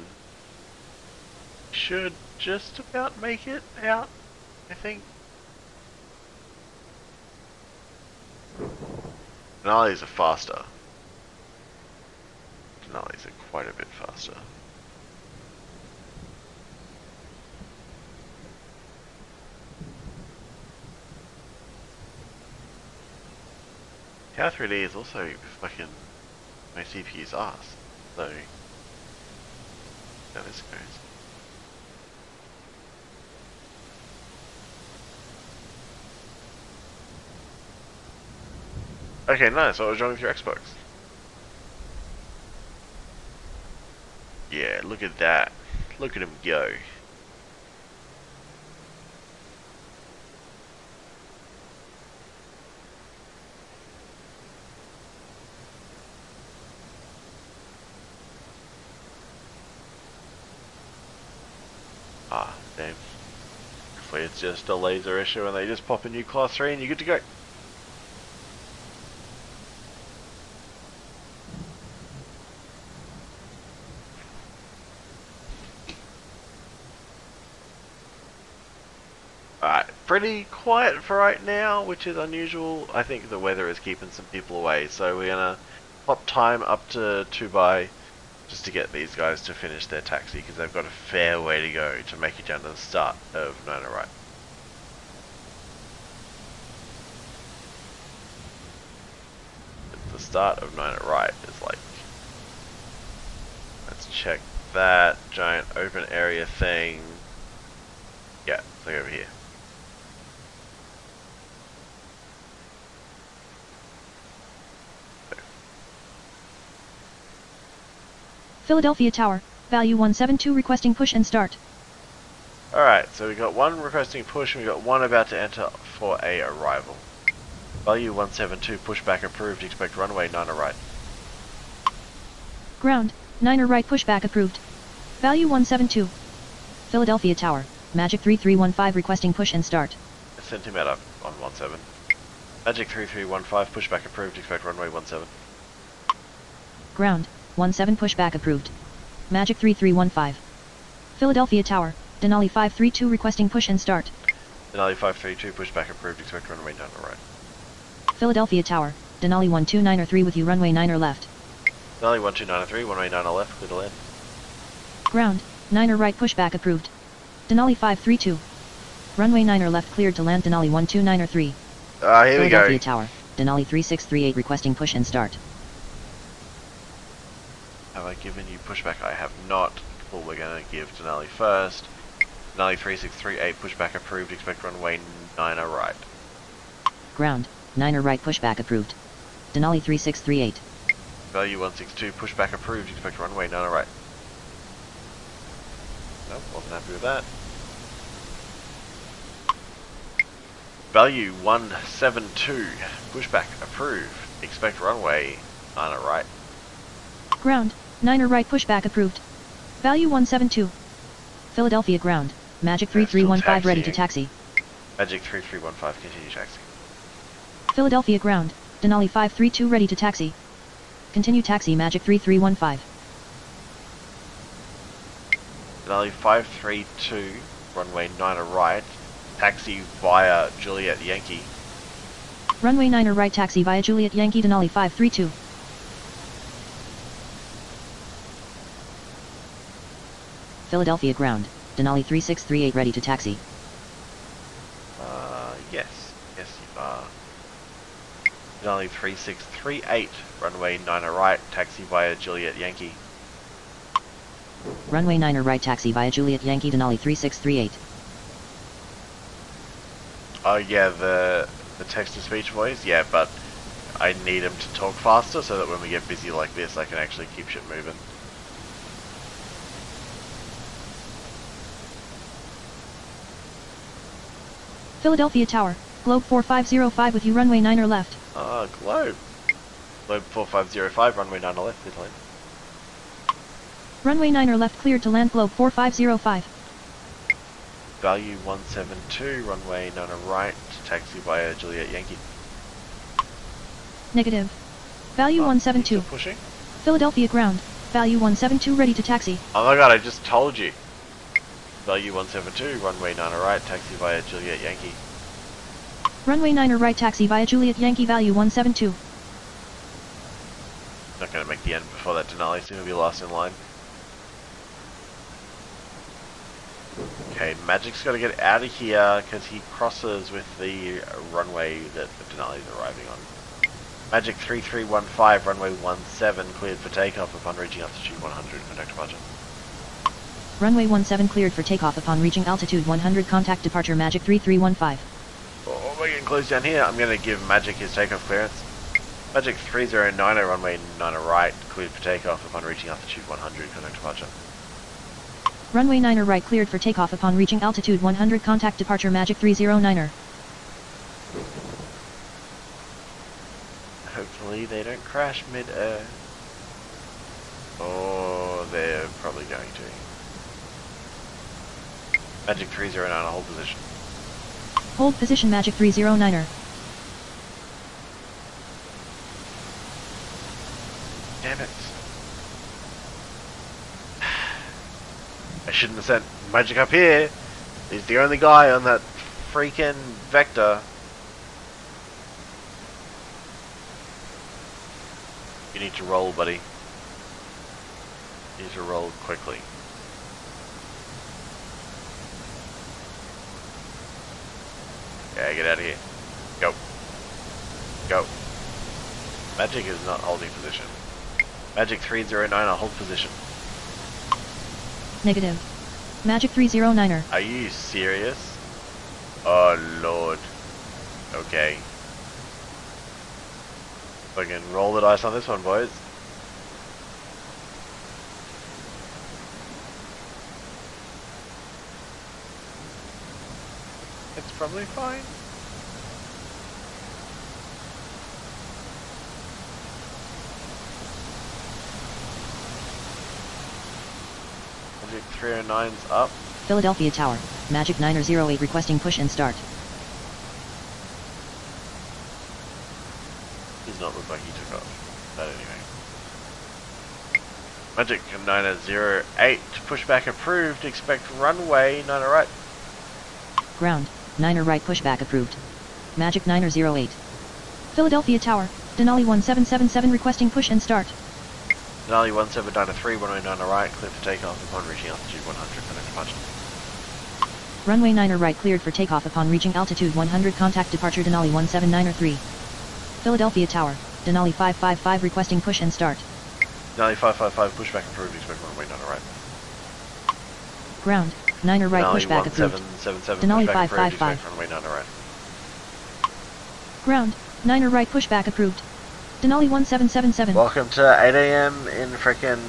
Should just about make it out, I think. Denalis are faster. Denalis are quite a bit faster. Tower 3D is also fucking my CPU's ass, so how this goes. Okay, nice. What was wrong with your Xbox? Yeah, look at that. Look at him go. Ah, damn. Hopefully it's just a laser issue and they just pop a new class 3 and you're good to go. Alright, pretty quiet for right now, which is unusual. I think the weather is keeping some people away, so we're gonna pop time up to 2 by just to get these guys to finish their taxi, because they've got a fair way to go to make it down to the start of Nona Right. The start of Nona Right is like, let's check that giant open area thing. Yeah, it's like over here. Philadelphia Tower, value 172 requesting push and start. Alright, so we got one requesting push and we got one about to enter for a arrival. Value 172, pushback approved, expect runway 9 right. Ground, 9 right pushback approved. Value 172. Philadelphia Tower, Magic 3315 requesting push and start. I sent him out up on 17. Magic 3315, pushback approved, expect runway 17. Ground, 17 pushback approved. Magic 3315. Philadelphia Tower, Denali 532 requesting push and start. Denali 532, pushback approved, expect runway 9 right. Philadelphia Tower, Denali 129 with you runway 9 left. Denali 129 runway 9 left, clear to land. Ground, 9 right pushback approved. Denali 532. Runway 9 left cleared to land Denali 129 here Philadelphia we go. Tower, Denali 3638 requesting push and start. Have I given you pushback? I have not. Well, we're going to give Denali first. Denali 3638, pushback approved, expect runway 9 right. Ground, 9 right pushback approved. Denali 3638. Value 162, pushback approved, expect runway 9 right. Nope, wasn't happy with that. Value 172, pushback approved, expect runway 9 right. Ground, 9 right pushback approved. Value 172. Philadelphia ground, Magic 3315 ready to taxi. Magic 3315, continue taxi. Philadelphia ground, Denali 532 ready to taxi. Continue taxi Magic 3315. Denali 532, runway 9 right, taxi via Juliet Yankee. Runway 9 right taxi via Juliet Yankee Denali 532. Philadelphia ground, Denali 3638 ready to taxi. Yes, you are. Denali 3638, runway 9 right, taxi via Juliet Yankee. Runway 9 right taxi via Juliet Yankee Denali 3638. Oh yeah, the text-to-speech voice, yeah, but I need him to talk faster so that when we get busy like this I can actually keep shit moving. Philadelphia Tower, Globe 4505 with you runway 9 left. Globe. Globe 4505, runway 9 left, clear to land. Runway 9 left cleared to land Globe 4505. Value 172, runway 9 right, taxi via Juliet Yankee. Negative. Value 172. Pushing? Philadelphia ground, value 172 ready to taxi. Oh my god, I just told you. Value 172, runway 9 right, taxi via Juliet Yankee. Runway 9 right taxi via Juliet Yankee value 172. Not going to make the end before that Denali, so he'll be last in line. Okay, Magic's got to get out of here because he crosses with the runway that Denali's arriving on. Magic 3315, runway 17 cleared for takeoff upon reaching altitude 100. Contact departure. Runway 17 cleared for takeoff upon reaching altitude 100. Contact departure Magic 3315. Oh, we're getting close down here. I'm going to give Magic his takeoff clearance. Magic 3090, runway 90 right, cleared for takeoff upon reaching altitude 100. Contact departure. Runway 90 right cleared for takeoff upon reaching altitude 100. Contact departure Magic 309er. Hopefully they don't crash mid-air. Oh, they're probably going to. Magic 309, hold position. Hold position Magic 309er. Damn it. I shouldn't have sent Magic up here. He's the only guy on that freaking vector. You need to roll, buddy. You need to roll quickly. Yeah, get out of here. Go. Go. Magic is not holding position. Magic 309, I'll hold position. Negative. Magic 309er. Are you serious? Oh lord. Okay. Fucking roll the dice on this one, boys. It's probably fine. Magic 309's up. Philadelphia Tower. Magic 908 requesting push and start. Does not look like he took off. But anyway. Magic 908, pushback approved, expect runway 90 right. Ground, 9er right pushback approved. Magic 908. Philadelphia Tower, Denali 1777 requesting push and start. Denali 1793, runway 90 right, clear for takeoff upon reaching altitude 100, contact departure. Runway 9er right cleared for takeoff upon reaching altitude 100. Contact departure Denali 17903. Philadelphia Tower, Denali 555 requesting push and start. Denali 555, pushback approved, expect runway 90 right. Ground, 9er right Denali pushback approved. 1777, Denali pushback approved, 555. expect runway 90 right. Ground, 9er right pushback approved. Denali 1777. Welcome to 8 AM in frickin'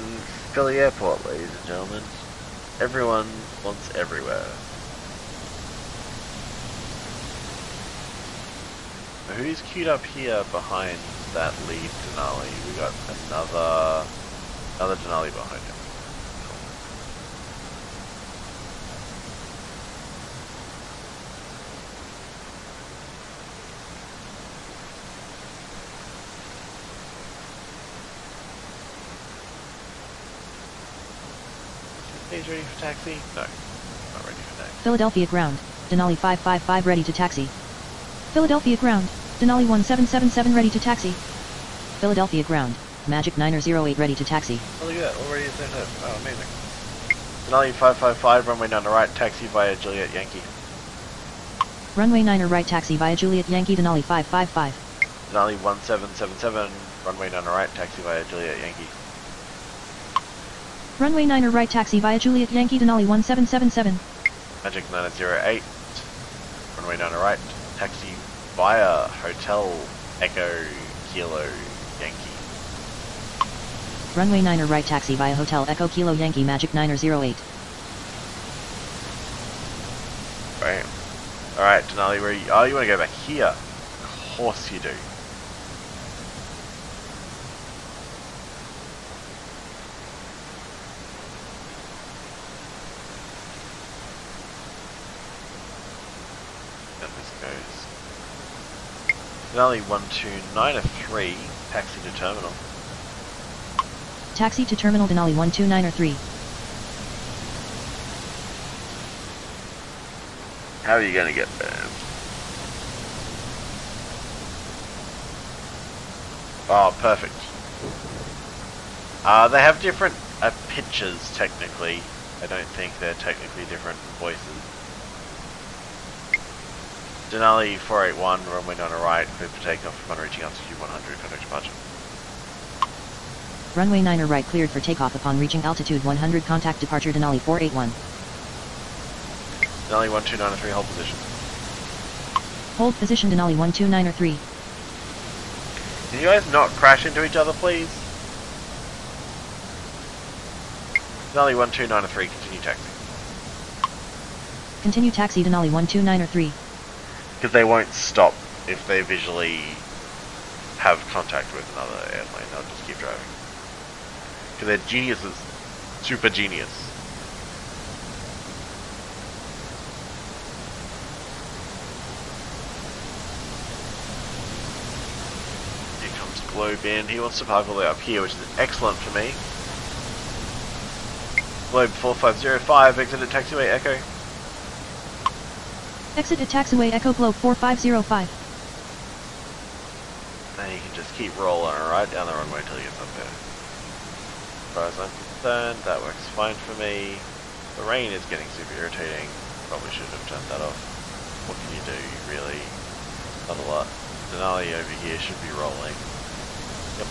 Philly Airport, ladies and gentlemen. Everyone wants everywhere. Who's queued up here behind that lead Denali? We got another Denali behind him. Is he ready for taxi? No, not ready for taxi. Philadelphia Ground, Denali 555 ready to taxi. Philadelphia Ground, Denali 1777 ready to taxi. Philadelphia Ground, Magic 908 ready to taxi. Oh, look at that, already at that. Oh, amazing. Denali 555, runway 90 right, taxi via Juliet Yankee. Runway 9er right taxi via Juliet Yankee Denali 555. Denali 1777, runway 90 right, taxi via Juliet Yankee. Runway 9er right taxi via Juliet Yankee Denali 1777. Magic 908, runway 90 right, taxi via Hotel Echo Kilo Yankee. Runway 9er right taxi via Hotel Echo Kilo Yankee Magic 908. Right. Alright, Denali, where are you? Oh, you want to go back here? Of course you do. And this goes. Denali 12903, taxi to terminal. Taxi to terminal Denali 12903. How are you going to get there? Oh, perfect. They have different pitches, technically. I don't think they're technically different voices. Denali 481, runway 9 right, clear for takeoff upon reaching altitude 100, contact departure. Runway 9 right cleared for takeoff upon reaching altitude 100, contact departure Denali 481. Denali 12903, hold position. Hold position Denali 12903. Can you guys not crash into each other, please? Denali 12903, continue taxi. Continue taxi Denali 12903. Because they won't stop if they visually have contact with another airplane, they'll just keep driving. Because they're geniuses. Super genius. Here comes Globe in. He wants to park all the way up here, which is excellent for me. Globe 4505, exit at taxiway Echo. Exit at taxiway Echo Globe 4505. Now you can just keep rolling right down the runway until he gets up there. As far as I'm concerned, that works fine for me. The rain is getting super irritating. Probably should have turned that off. What can you do, really? Not a lot. Denali over here should be rolling. Yep.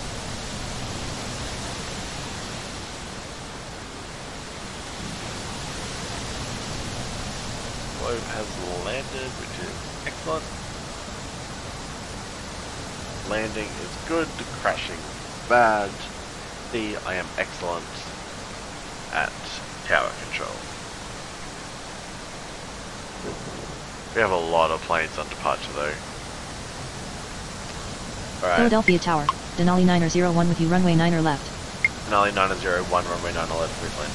Globe has landed, which is excellent. Landing is good, crashing bad. See, I am excellent at tower control. We have a lot of planes on departure though. Alright. Philadelphia Tower, Denali 901 with you, runway 9 left. Denali 901, runway 9 left, please land.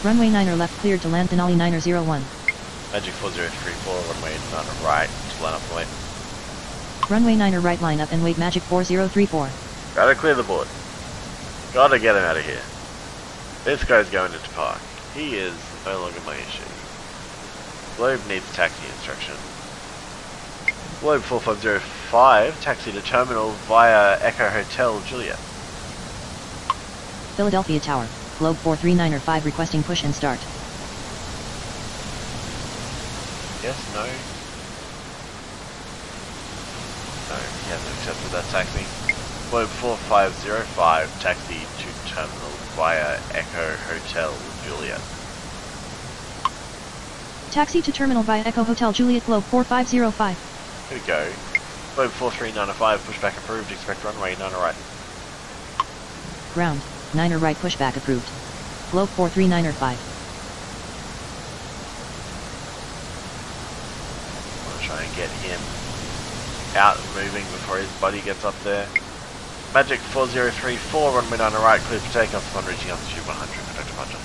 Runway 9 left cleared to land Denali 901. Magic 4034, runway 9 right, to line up and wait. Runway 9 right line up and wait Magic 4034. Gotta clear the board. Gotta get him out of here. This guy's going to park. He is no longer my issue. Globe needs taxi instruction. Globe 4505, taxi to terminal via Echo Hotel Juliet. Philadelphia Tower, Globe 43905 requesting push and start. Yes, no. No, he hasn't accepted that taxi. Globe 4505, taxi to terminal via Echo Hotel Juliet. Taxi to terminal via Echo Hotel Juliet, Globe 4505. Here we go. Globe 43905, pushback approved, expect runway 9 right. Ground, 9 right pushback approved. Globe 43905. I'm gonna try and get him out and moving before his buddy gets up there. Magic 4034, runway 9 right, cleared for takeoff upon reaching altitude 100, contact departure.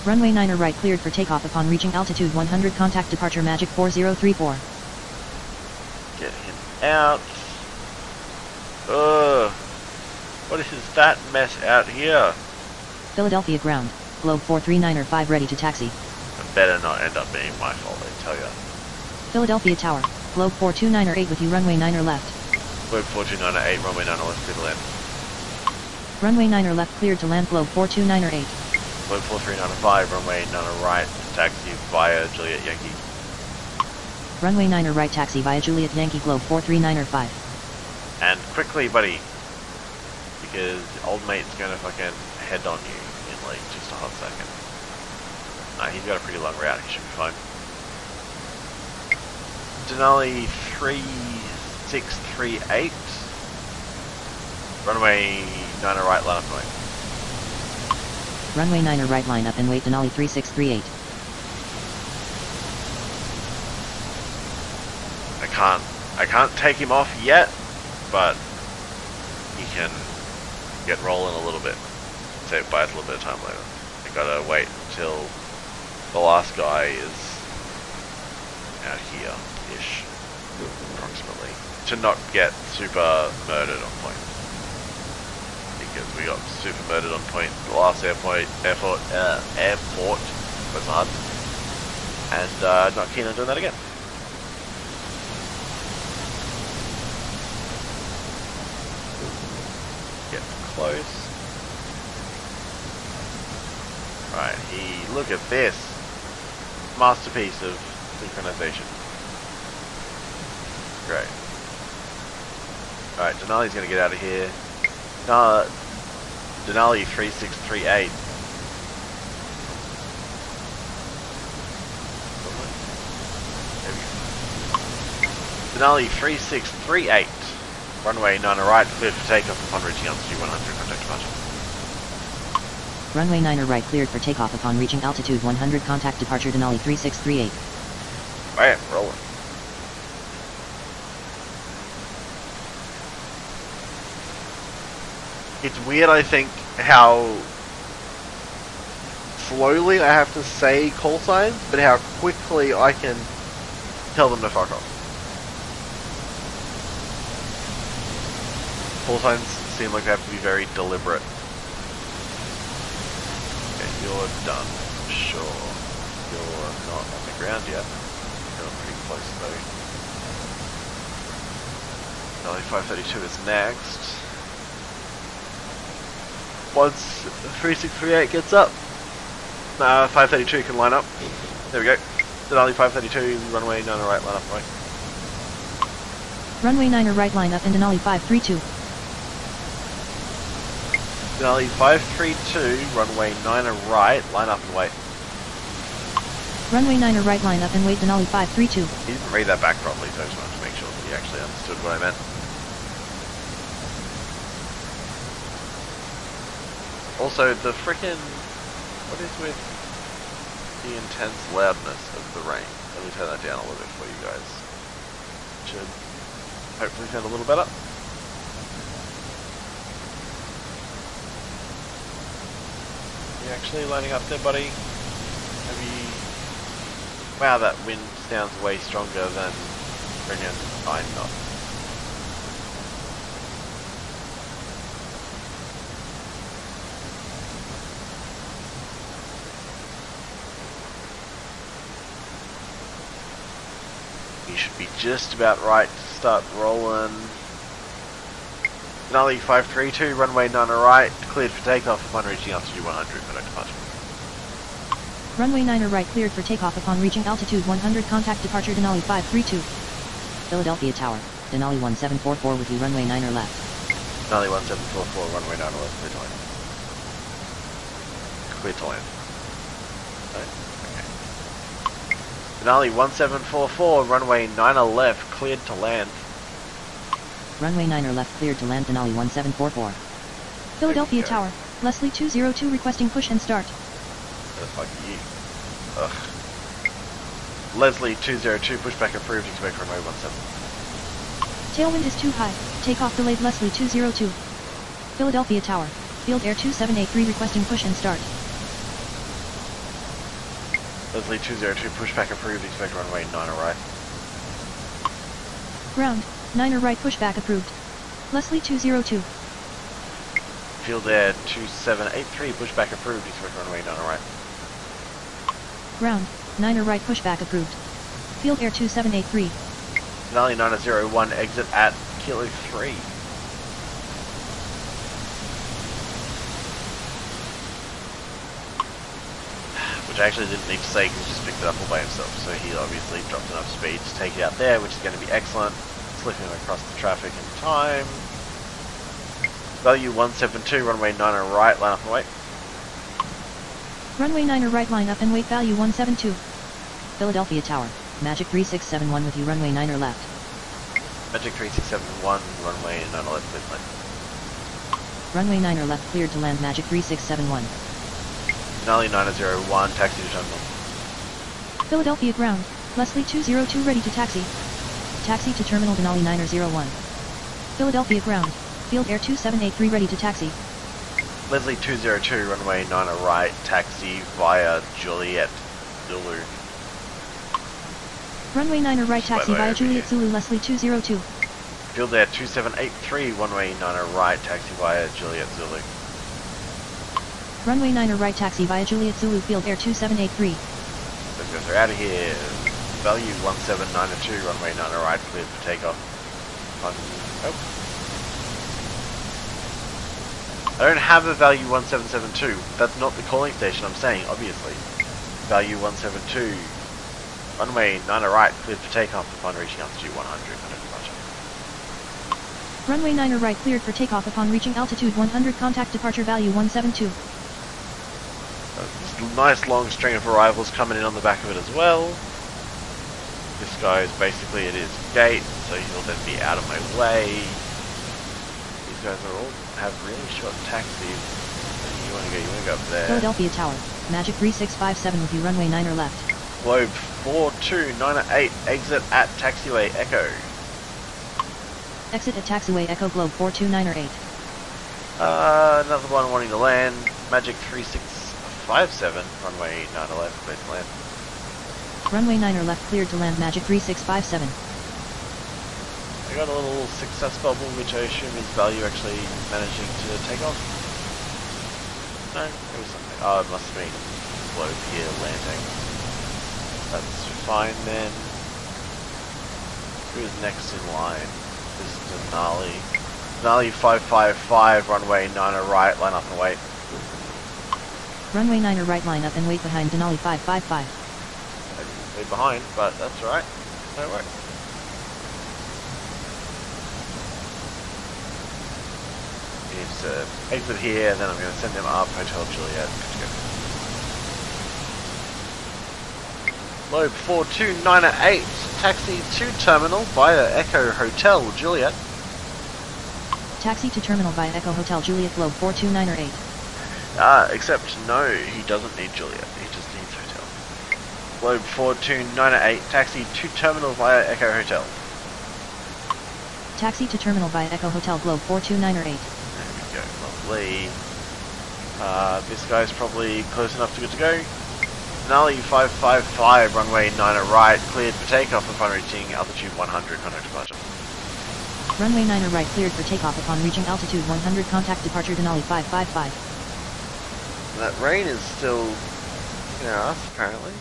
Runway 9 right cleared for takeoff upon reaching altitude 100, contact departure Magic 4034. Get him out. Ugh. What is that mess out here? Philadelphia ground, Globe 43905 ready to taxi. It better not end up being my fault, I tell ya. Philadelphia Tower, Globe 42908 with you, runway 9 left. Globe 42908, runway 9 left, clear to land. Runway 9 left cleared to land, Globe 42908. Globe 43905, runway 9 right, taxi via Juliet Yankee. Runway 9 right taxi via Juliet Yankee, Globe 43905. And quickly, buddy, because old mate's gonna fucking head on you in like just a hot second. Nah, he's got a pretty long route, he should be fine. Denali 3638, runway 9 right, line up and wait. Runway 9 right line up and wait Denali 3638. I can't take him off yet, but he can get rolling a little bit. So it buys a little bit of time later. I gotta wait until the last guy is out here-ish, approximately, to not get super murdered on point. Because we got super murdered on point the last airport was hard, and not keen on doing that again. Get close. Right, look at this masterpiece of synchronization. Great. Alright, Denali's gonna get out of here. Denali 3638. Denali 3638. Runway 9 right, cleared for takeoff upon reaching altitude 100. Contact departure. Runway 9 right cleared for takeoff upon reaching altitude 100. Contact departure Denali 3638. Alright, rolling. It's weird, I think, how slowly I have to say call signs, but how quickly I can tell them to fuck off. Call signs seem like they have to be very deliberate. Okay, you're done. Sure. You're not on the ground yet. You're pretty close though. Delhi 532 is next. Once 3638 gets up, 532 can line up. There we go. Denali 532, runway 9 right, line up right. Runway 9 right line up and Denali 532. Denali 532, runway 9 right, line up and wait. Runway 9 right line up and wait Denali 532. He didn't read that back properly, so I just wanted to make sure that he actually understood what I meant. Also, the frickin'... what is with the intense loudness of the rain? Let me turn that down a little bit for you guys. Should hopefully sound a little better. You actually lining up there, buddy? Have you... wow, that wind sounds way stronger than brilliant. I'm not. Should be just about right to start rolling. Denali 532, runway 9 right, cleared for takeoff upon reaching altitude 100. Contact departure. Runway 9 right cleared for takeoff upon reaching altitude 100. Contact departure Denali 532. Philadelphia Tower, Denali 1744 with you runway 9 left. Denali 1744, runway 9 left, clear to land. Clear to land. Right? Denali 1744, runway 9 left, cleared to land. Runway 9 left cleared to land Denali 1744. Philadelphia Tower, Leslie 202 requesting push and start. Where the fuck are you? Ugh. Leslie 202, pushback approved, expect runway 17. Tailwind is too high, takeoff delayed Leslie 202. Philadelphia Tower, Field Air 2783 requesting push and start. Leslie 202, pushback approved, expect runway 9 right. Ground, 9 right pushback approved. Leslie 202. Field Air 2783, pushback approved, expect runway 9 right. Ground, 9 right pushback approved. Field Air 2783. Denali 901, exit at Kilo 3. Which I actually didn't need to say because he just picked it up all by himself, so he obviously dropped enough speed to take it out there, which is going to be excellent. Slipping across the traffic in time. Value 172, runway 9 right, line up and wait. Runway 9 right line up and wait value 172. Philadelphia Tower, Magic 3671 with you runway 9 left. Magic 3671, runway 9 left, please land. Runway 9 left cleared to land Magic 3671. Denali 901, taxi to terminal. Philadelphia ground, Leslie 202 ready to taxi. Taxi to terminal Denali 901. Philadelphia ground, Field Air 2783 ready to taxi. Leslie 202, runway 9 right, taxi via Juliet Zulu. Runway 9 right taxi via Juliet Zulu Leslie 202. Field Air 2783, runway 9 right, taxi via Juliet Zulu. Runway 9 right taxi via Juliet Zulu Field Air 2783. Those guys are out of here. Value 1792, runway 9 right, cleared for takeoff. Oh. I don't have a value 1772. That's not the calling station I'm saying, obviously. Value 172. Runway 9 right, cleared for takeoff upon reaching altitude 100. Runway 9er right cleared for takeoff upon reaching altitude 100. Contact departure value 172. This nice long string of arrivals coming in on the back of it as well. This guy is basically at his gate, so he'll then be out of my way. These guys are all have really short taxis. You want to go up there. Philadelphia Tower, Magic 3657 with you, runway 9er left. Globe 42908, exit at taxiway Echo. Exit at taxiway Echo, Globe 42908. Another one wanting to land. Magic 3657, runway 9 left, clear to land. Runway 9er left cleared to land, Magic 3657. I got a little success bubble, which I assume is value actually managing to take off. No, it was something. Oh, it must have been Globe here landing. That's fine then. Who's next in line? This is Denali. Denali 555, runway 9er right, line up and wait. Runway 9er right, line up and wait behind Denali 555. I didn't stay behind, but that's alright. No worries. He needs to exit here, and then I'm going to send him up Hotel Juliet. Globe 42908, taxi to terminal via Echo Hotel Juliet. Taxi to terminal via Echo Hotel Juliet, Globe 42908. Except no, he doesn't need Juliet, he just needs Hotel. Globe 42908, taxi to terminal via Echo Hotel. Taxi to terminal via Echo Hotel, Globe 42908. There we go, lovely. This guy's probably close enough to good to go. Denali 555, runway 9er right, cleared for takeoff upon reaching altitude 100, contact departure. Runway 9er right cleared for takeoff upon reaching altitude 100, contact departure Denali 555. And that rain is still near us, apparently.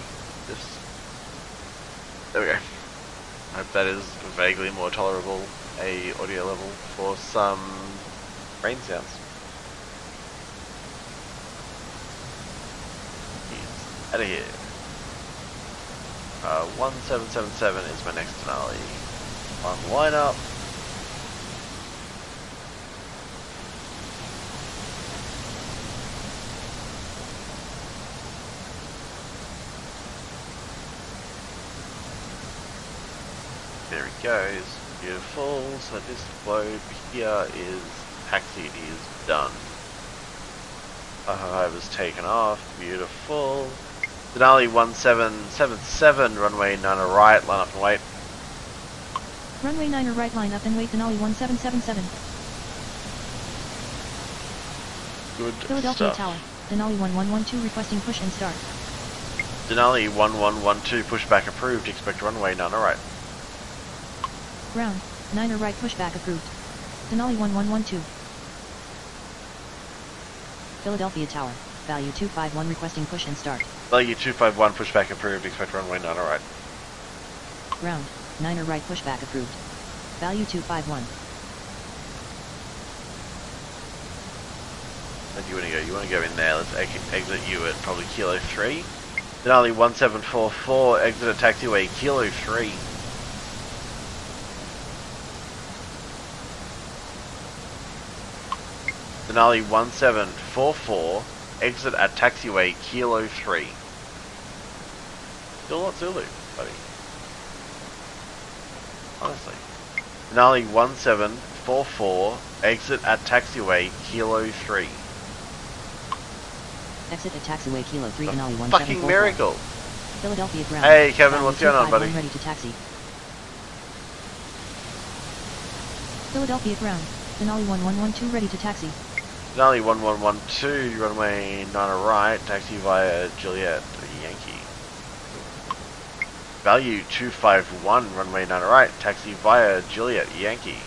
There we go. I hope that is vaguely more tolerable a audio level for some rain sounds. Out of here. 1777 is my next Denali. On lineup. There he goes. Beautiful. So this globe here is taxi is done. I was taken off. Beautiful. Denali 1777, runway 9er right, line up and wait. Runway 9er right, line up and wait, Denali 1777. Good Philadelphia stuff. Tower, Denali 1112 requesting push and start. Denali 1112, pushback approved, expect runway 9er right. Ground, 9er right pushback approved. Denali 1112. Philadelphia Tower, value 251 requesting push and start. Value 251, pushback approved, expect runway 9er right. Ground, 9er right pushback approved. Value 251. Where do you want to go? You want to go in there. Let's exit you at probably Kilo 3. Denali 1744, exit at taxiway Kilo 3. Denali 1744, exit at taxiway Kilo 3. Still not Zulu, buddy. Honestly. Denali 1744, exit at taxiway Kilo 3. Exit at taxiway Kilo 3, Denali 1744. Fucking miracle! Philadelphia ground. Hey Kevin, value what's going on, buddy? 251 ready to taxi. Philadelphia ground, Denali 1112 ready to taxi. Denali 1112, runway 9er right, taxi via Juliet, Yankee. Value 251, runway 9er right, taxi via Juliet, Yankee.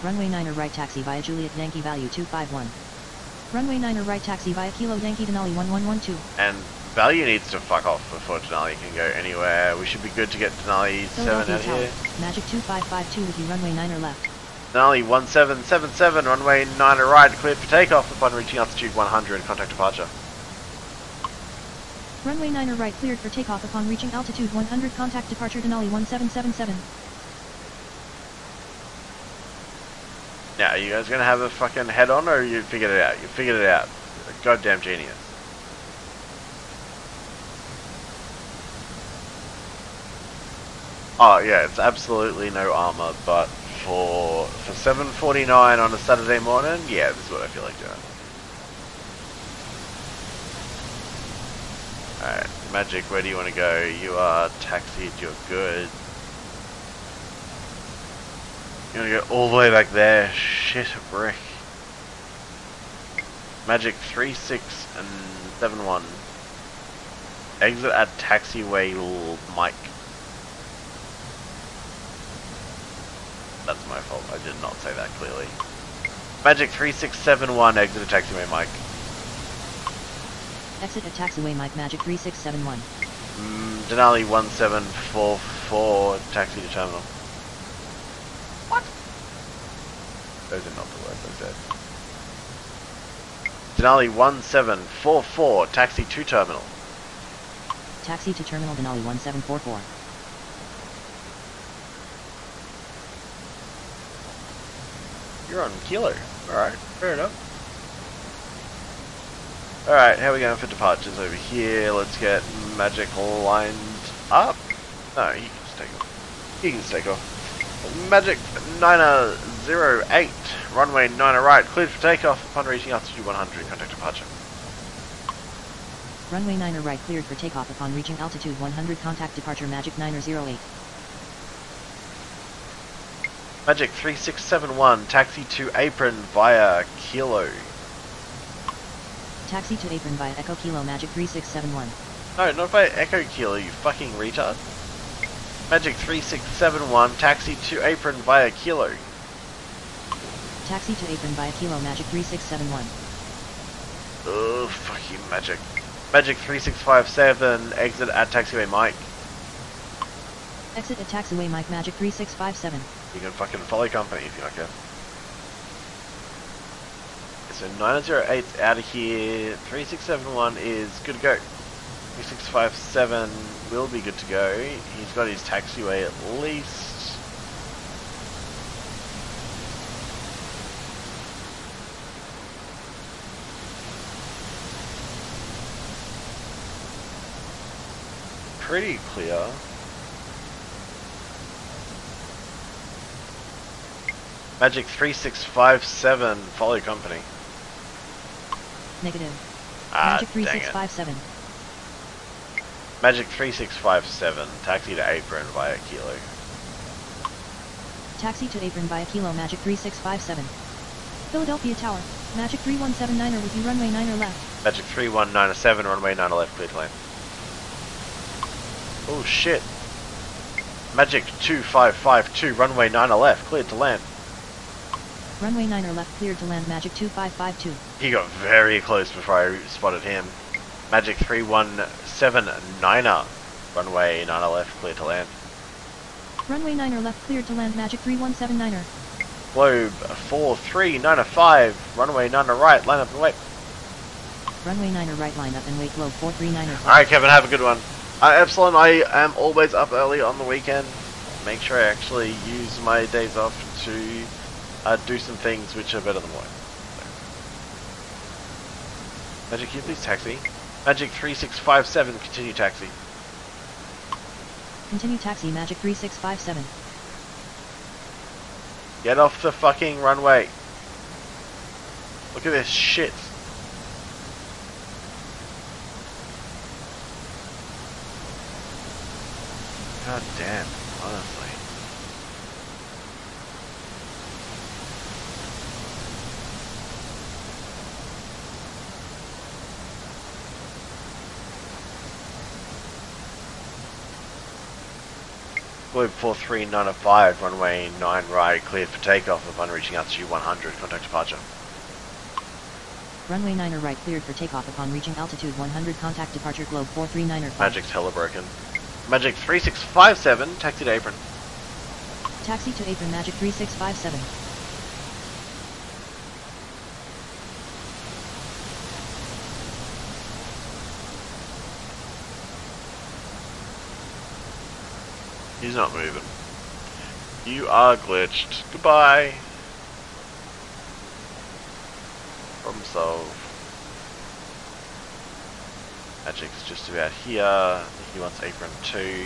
Runway 9er right taxi via Juliet Yankee, value 251. Runway 9er right taxi via Kilo Yankee, Denali 1112. And value needs to fuck off before Denali can go anywhere. We should be good to get Denali 7 out Philadelphia here. Tower, Magic 2552 with you, runway 9er left. Denali 1777, runway 9er right, cleared for takeoff upon reaching altitude 100, contact departure. Runway 9er right cleared for takeoff upon reaching altitude 100, contact departure Denali 1777. Now, are you guys gonna have a fucking head on, or you figured it out? You figured it out. Goddamn genius. Oh yeah, it's absolutely no armor, but for 7:49 on a Saturday morning, yeah, this is what I feel like doing. Alright, Magic, where do you want to go? You are taxied, you're good. You want to go all the way back there? Shit, a brick. Magic 3671. Exit at taxiway Mike. That's my fault, I did not say that clearly. Magic 3671, exit at taxiway Mike. Exit at taxiway Mike, Magic 3671. Denali 1744, taxi to terminal. What? Those are not the words I said. Denali 1744, taxi to terminal. Taxi to terminal Denali 1744. You're on Kilo. Alright, fair enough. Alright, how are we going for departures over here? Let's get Magic lined up. No, he can just take off. He can just take off. Magic 908, runway 9 right, cleared for takeoff upon reaching altitude 100, contact departure. Runway 9 right, cleared for takeoff upon reaching altitude 100, contact departure Magic 908. Magic 3671, taxi to apron via Kilo. Taxi to apron via Echo Kilo, Magic 3671. No, not via Echo Kilo, you fucking retard. Magic 3671, taxi to apron via Kilo. Taxi to apron via Kilo, Magic 3671. Oh, fuck you, Magic. Magic 3657, exit at taxiway Mike. Exit at taxiway Mike, Magic 3657. You can fucking follow company if you like it. So 908's out of here, 3671 is good to go. 3657 will be good to go. He's got his taxiway at least. Pretty clear. Magic 3657, follow company. Negative. Ah, Magic 3657. Magic 3657, taxi to apron via Kilo. Taxi to apron via Kilo, Magic 3657. Philadelphia Tower, Magic 3179er with you, runway 9 left. Magic 3197, runway 9 left, clear to land. Oh shit. Magic 2552, runway 9 left, cleared to land. Runway 9 left, cleared to land, Magic 2552. He got very close before I spotted him. Magic 3179er, runway 9 left, cleared to land. Runway 9 left, cleared to land, Magic 3179er. Globe 4395, runway 9 right, line up and wait. Runway 9 right, line up and wait, Globe 439er. Alright Kevin, have a good one. Epsilon, I am always up early on the weekend. Make sure I actually use my days off to do some things which are better than work. Magic, can you please taxi? Magic 3657, continue taxi. Continue taxi, Magic 3657. Get off the fucking runway. Look at this shit. God damn, honestly. Globe 43905, runway 9 right, cleared for takeoff upon reaching altitude 100, contact departure. Runway 9 right, cleared for takeoff upon reaching altitude 100, contact departure, Globe 439er. Magic's hella broken. Magic 3657, taxi to apron. Taxi to apron, Magic 3657. He's not moving. You are glitched. Goodbye. Problem solve. Magic's just about here. He wants apron 2.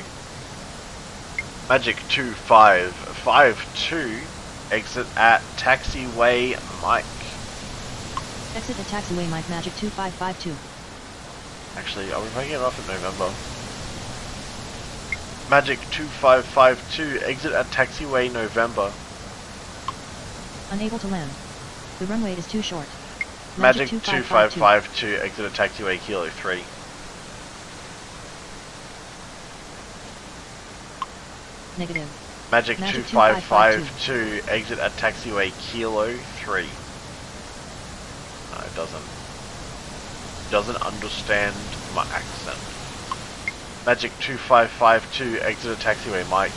Magic 2552. Exit at taxiway Mike. Exit at taxiway Mike, Magic 2552. Actually, are we making it off in November? Magic 2552. Exit at taxiway November. Unable to land. The runway is too short. Magic 2552. Exit at taxiway Kilo 3. Negative. Magic 2552. Exit at taxiway Kilo 3. No, it doesn't. Doesn't understand my accent. Magic 2552. Exit at taxiway Mike.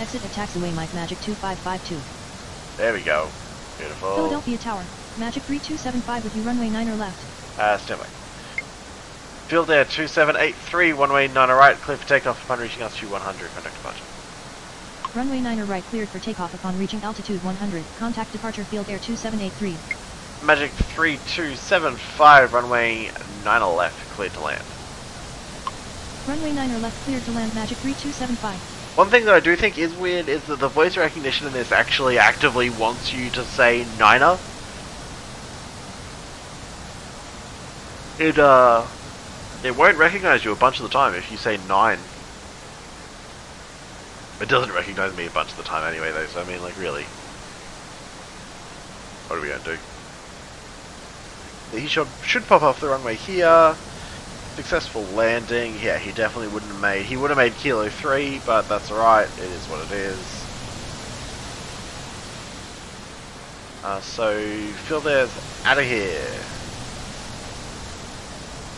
Exit at taxiway Mike, Magic 2552. There we go. Beautiful. Philadelphia Tower. Magic 3275 with you, runway 9 or left. Stand by. Field Air 2783, one-way 9 right, clear for takeoff upon reaching altitude 100, contact departure. Runway 9 right cleared for takeoff upon reaching altitude 100, contact departure Field Air 2783. Magic 3275, runway 9 left, cleared to land. Runway 9 left cleared to land, Magic 3275. One thing that I do think is weird is that the voice recognition in this actually actively wants you to say Niner. It won't recognize you a bunch of the time if you say 9. It doesn't recognize me a bunch of the time anyway though, so I mean, like, really. What are we gonna do? He should pop off the runway here. Successful landing. Yeah, he definitely wouldn't have made... He would have made Kilo 3, but that's alright. It is what it is. So, Field Air's out of here.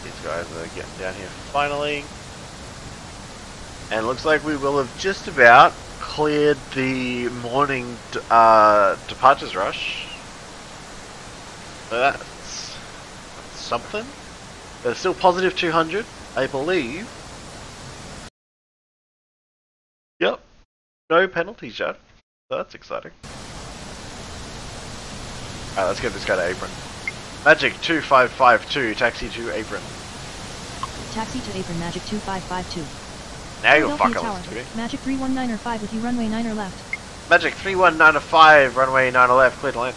These guys are getting down here finally. And it looks like we will have just about cleared the morning departures rush. So that's something. There's still positive 200, I believe. Yep. No penalties yet. So that's exciting. Alright, let's get this guy to apron. Magic 2552, taxi to apron. Taxi to apron, Magic 2552. Now you're fucking listening to me. Magic 31905 with you, runway 9 left. Magic 31905, runway 9 left, clear to land.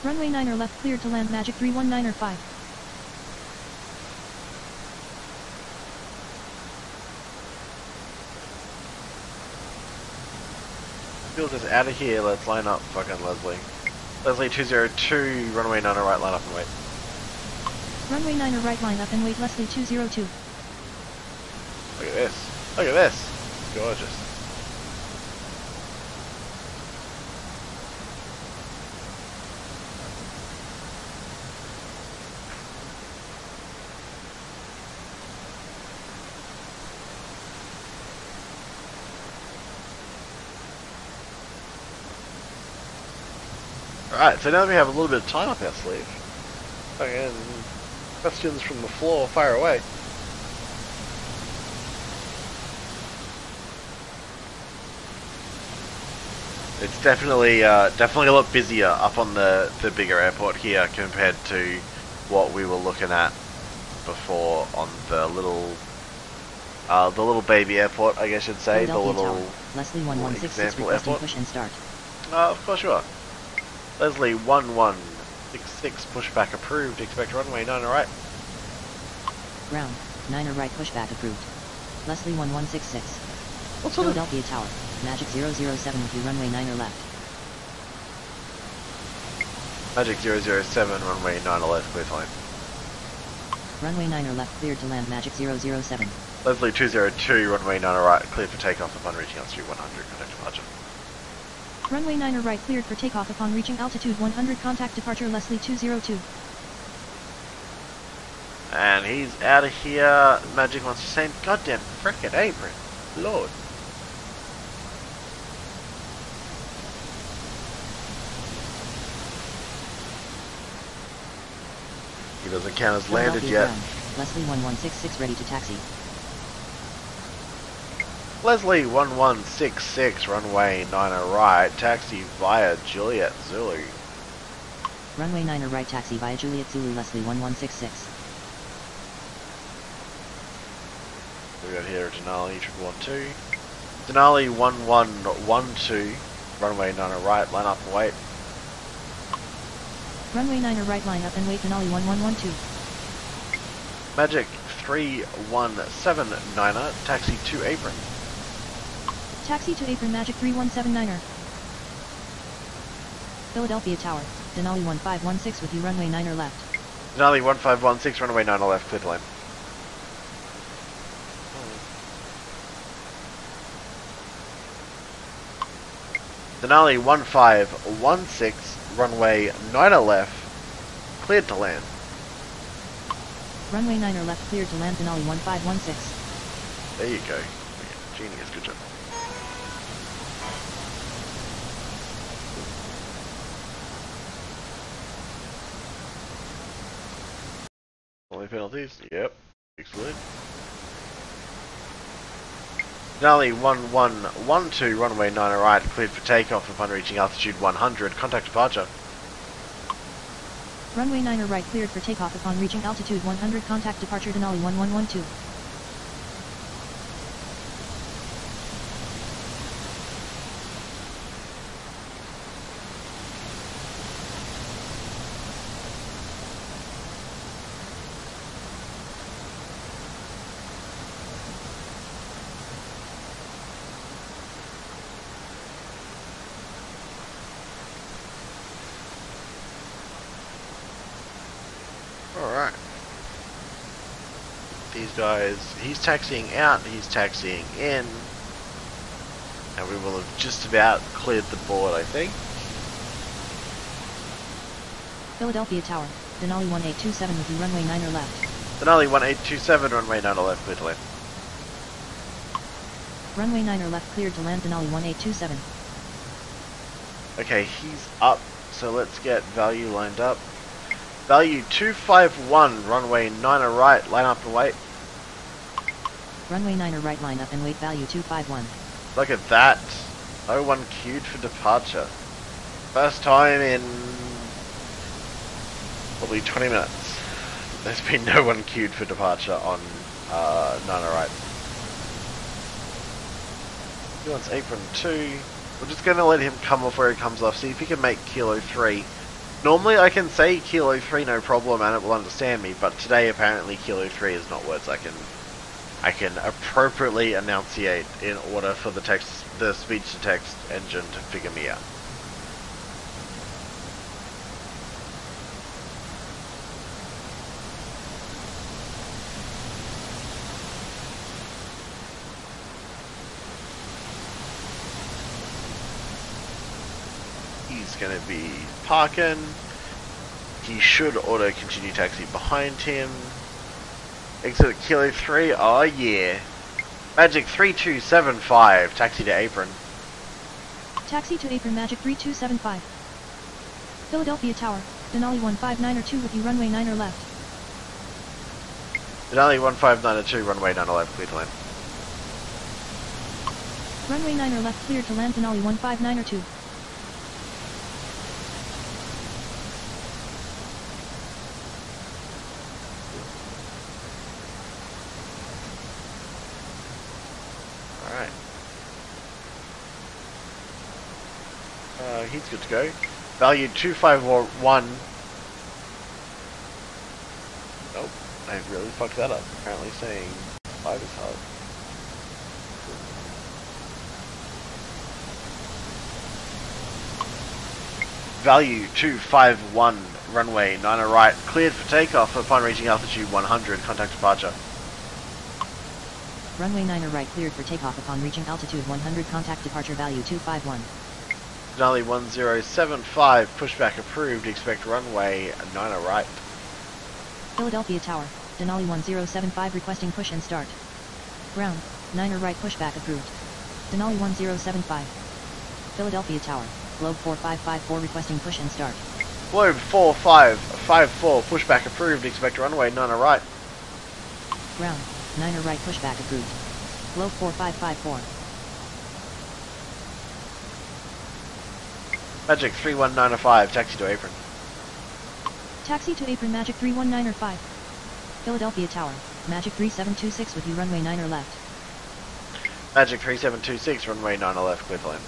Runway 9 left cleared to land, Magic 31905. Field is out of here, let's line up fucking Leslie. Leslie 202, runway 9 right, line up and wait. Runway 9 right, line up and wait, Leslie 202. Look at this. Look at this. Gorgeous. Alright, so now that we have a little bit of time up our sleeve, again, questions from the floor, fire away. It's definitely a lot busier up on the bigger airport here compared to what we were looking at before on the little baby airport, I guess you'd say, the little Leslie 1166 requesting push and start. Of course you are. Leslie 1166 pushback approved. Expect runway 9 right. Ground 9 right pushback approved. Leslie 1166. What sort Philadelphia Tower. Magic 007 with you, runway 9 left. Magic 007, runway 9 left, clear to land. Runway 9 left cleared to land, Magic 007. Leslie 202, runway 9 right, cleared for takeoff upon reaching altitude 100, contact departure. Runway 9 right cleared for takeoff upon reaching altitude 100, contact departure Leslie 202. And he's out of here. Magic wants the same goddamn frickin' apron. Lord. He doesn't count as landed yet. Leslie 1166 ready to taxi. Leslie 1166, runway 9 right, taxi via Juliet Zulu. Runway 9 right taxi via Juliet Zulu Leslie 1166. We got here Denali 1112. Denali 1112, runway 9 right, line up and wait. Runway 9 right, line up and wait, Denali 1112. Magic 3179er, taxi to apron. Taxi to apron, Magic 3179er. Philadelphia Tower, Denali 1516 with you, runway 9 left. Denali 1516, runway 9 left, clear to land. Denali 1516, runway 9 left, cleared to land. Runway 9 left, cleared to land, Denali 1516. There you go. Genius, good job. Only penalties? Yep. Excellent. Denali 1112, runway 9 right, cleared for takeoff upon reaching altitude 100. Contact departure. Runway 9 right, cleared for takeoff upon reaching altitude 100. Contact departure, Denali 1112. Alright. These guys, he's taxiing out, he's taxiing in. And we will have just about cleared the board, I think. Philadelphia Tower, Denali 1827 with you, runway 9 left. Denali 1827, runway 9 left, clear to land. Runway 9 left, cleared to land, Denali 1827. Okay, he's up, so let's get value lined up. Value 251, runway 9 right, line up and wait. Runway 9 right, line up and wait, value 251. Look at that. No one queued for departure. First time in probably 20 minutes. There's been no one queued for departure on 9 right. He wants apron 2. We're just going to let him come off where he comes off, see if he can make Kilo 3. Normally I can say Kilo 3 no problem and it will understand me, but today apparently Kilo 3 is not words I can appropriately enunciate in order for the speech to text engine to figure me out. He's going to be parking. He should auto continue taxi behind him. Exit at Kilo 3. Oh yeah. Magic 3275. Taxi to apron. Taxi to apron, Magic 3275. Philadelphia Tower, Denali 1592 with you, runway 9 left. Denali 1592, runway 9 left, clear to land. Runway 9 left, cleared to land, Denali 1592. He's good to go. Value 251. Nope, I really fucked that up. Apparently saying 5 is hard. Value 251, runway 9 right, cleared for takeoff upon reaching altitude 100. Contact departure. Runway 9 right, cleared for takeoff upon reaching altitude 100. Contact departure, value 251. Denali 1075, pushback approved, expect runway 9 right. Philadelphia Tower, Denali 1075 requesting push and start. Ground, 9 right, pushback approved. Denali 1075. Philadelphia Tower, Globe 4554 requesting push and start. Globe 4554, pushback approved, expect runway 9 right. Ground, 9 right, pushback approved. Globe 4554. Magic 3195, taxi to apron. Taxi to apron Magic 319er 5. Philadelphia Tower. Magic 3726 with you runway 9er left. Magic 3726, runway 9er left, clear to land.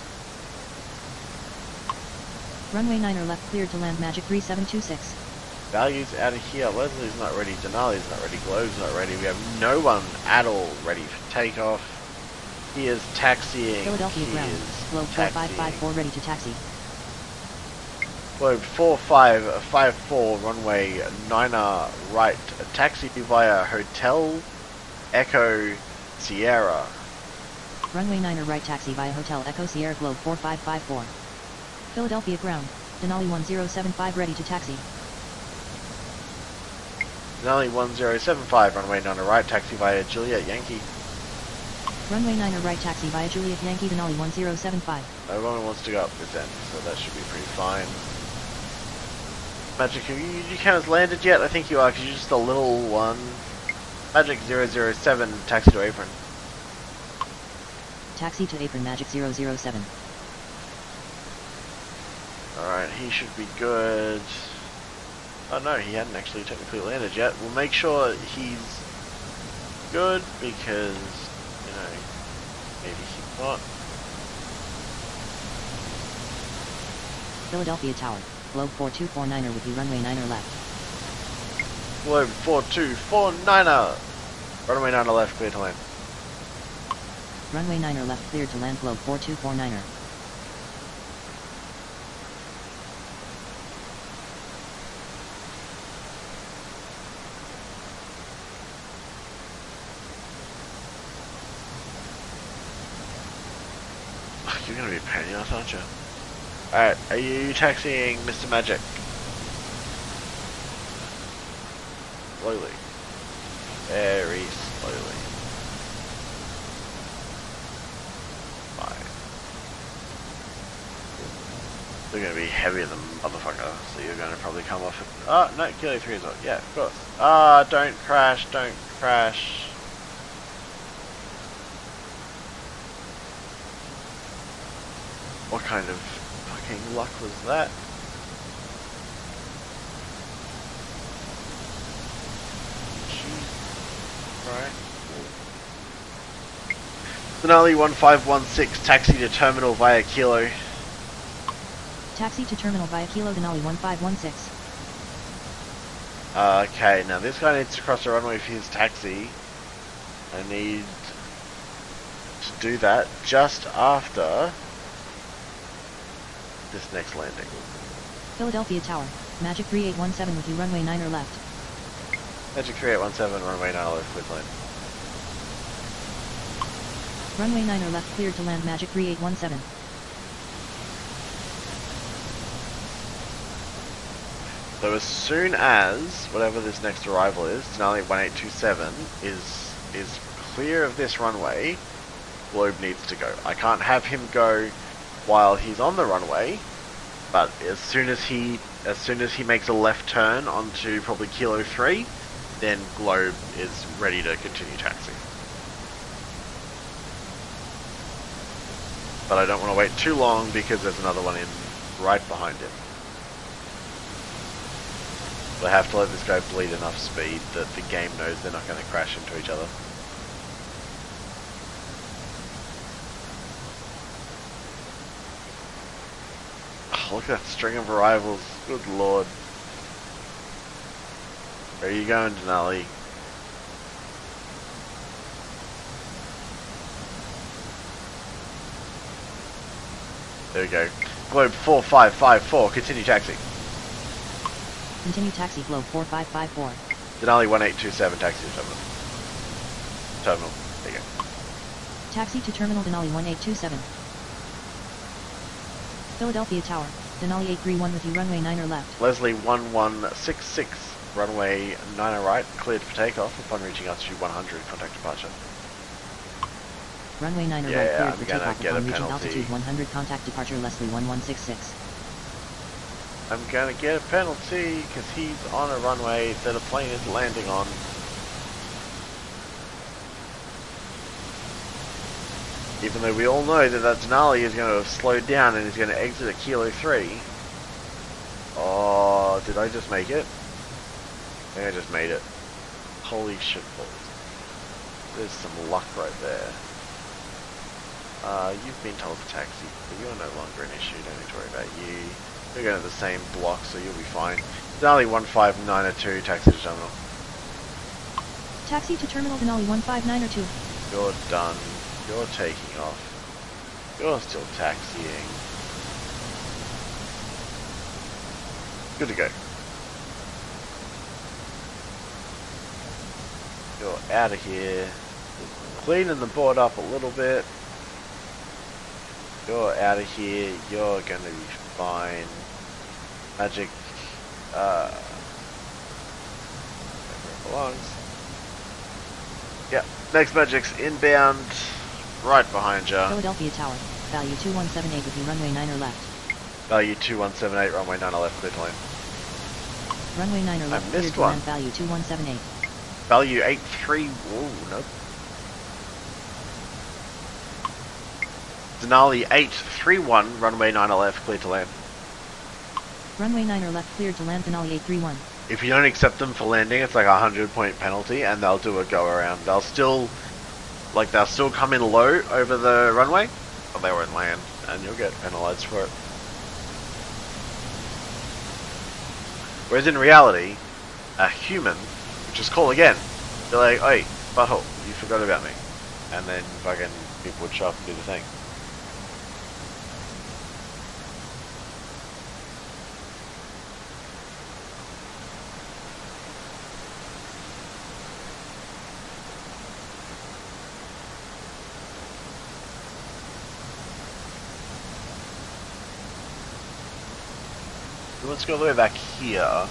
Runway 9er left cleared to land Magic 3726. Values out of here. Leslie's not ready, Denali's not ready, Globe's not ready. We have no one at all ready for takeoff. He is taxiing. Philadelphia ground. Globe 4554 ready to taxi. Globe 4554, runway 9er right, taxi via Hotel Echo Sierra. Runway 9er right taxi via Hotel Echo Sierra Globe 4554. Philadelphia ground. Denali 1075 ready to taxi. Denali 1075, runway 9er right, taxi via Juliet Yankee. Runway 9er right taxi via Juliet Yankee Denali 1075. No one wants to go up this end, so that should be pretty fine. Magic, have you cannons landed yet? I think you are, because you're just a little one. Magic 007, taxi to apron. Taxi to apron Magic 007. Alright, he should be good. Oh no, he hadn't actually technically landed yet. We'll make sure he's good, because, you know, maybe he's not. Philadelphia Tower. Globe 4249er with you runway 9er left. Globe 4249er! Runway 9er left, clear to land. Runway 9er left cleared to land Globe 4249er. You're gonna be a pain in the ass, aren't you? Alright, are you taxiing Mr. Magic? Slowly. Very slowly. Fine. They're gonna be heavier than motherfucker, so you're gonna probably come off it. Oh, no, Kilo 3 is on. Yeah, of course. Ah, don't crash, don't crash. What kind of fucking luck was that? Jeez. Right. Denali 1516, taxi to terminal via Kilo. Taxi to terminal via Kilo Denali 1516. Okay, now this guy needs to cross the runway for his taxi. I need to do that just after this next landing. Philadelphia Tower. Magic 3817 with you runway 9er left. Magic 3817, runway 9 left, clear to land. Runway 9er left cleared to land Magic 3817. So as soon as whatever this next arrival is, Denali 1827 is clear of this runway, Globe needs to go. I can't have him go while he's on the runway, but as soon as he makes a left turn onto probably Kilo 3, then Globe is ready to continue taxiing. But I don't want to wait too long because there's another one in right behind him. So I have to let this guy bleed enough speed that the game knows they're not going to crash into each other. Look at that string of arrivals. Good lord. Where are you going, Denali? There we go. Globe 4554, continue taxi. Continue taxi Globe 4554. Denali 1827, taxi to terminal. Terminal. There you go. Taxi to terminal Denali 1827. Philadelphia Tower. Denali 831 with you runway 9er left. Leslie 1166, runway 9er right, cleared for takeoff. Upon reaching altitude 100, contact departure. Runway 9er Yeah, right cleared I'm for gonna takeoff get a upon reaching penalty. altitude 100, contact departure Leslie 1166. I'm gonna get a penalty because he's on a runway that a plane is landing on. Even though we all know that Denali is going to have slowed down and is going to exit at Kilo 3. Oh, did I just make it? I think I just made it. Holy shit balls. There's some luck right there. You've been told to taxi, but you're no longer an issue, don't need to worry about you. You're going to the same block, so you'll be fine. Denali 15902, taxi to terminal. Taxi to terminal Denali 15902. You're done. You're taking off. You're still taxiing. Good to go. You're out of here. Cleaning the board up a little bit. You're out of here. You're gonna be fine. Magic. Where it belongs. Yep. Next magic's inbound. Right behind ya. Philadelphia Tower. Value 2178 with you runway 9 or left. Value 2178, runway 9 or left, clear to land. Runway 9 or left, I cleared missed to one. land, value 2178. Value 83. Ooh, nope. Denali 831, runway 9 or left, clear to land. Runway 9 or left, cleared to land, Denali 831. If you don't accept them for landing, it's like a 100-point penalty, and they'll do a go around. They'll still come in low over the runway, but they won't land, and you'll get penalized for it. Whereas in reality, a human would just call again. They're like, "Hey, butthole, you forgot about me," and then fucking people would show up and do the thing. Let's go all the way back here. I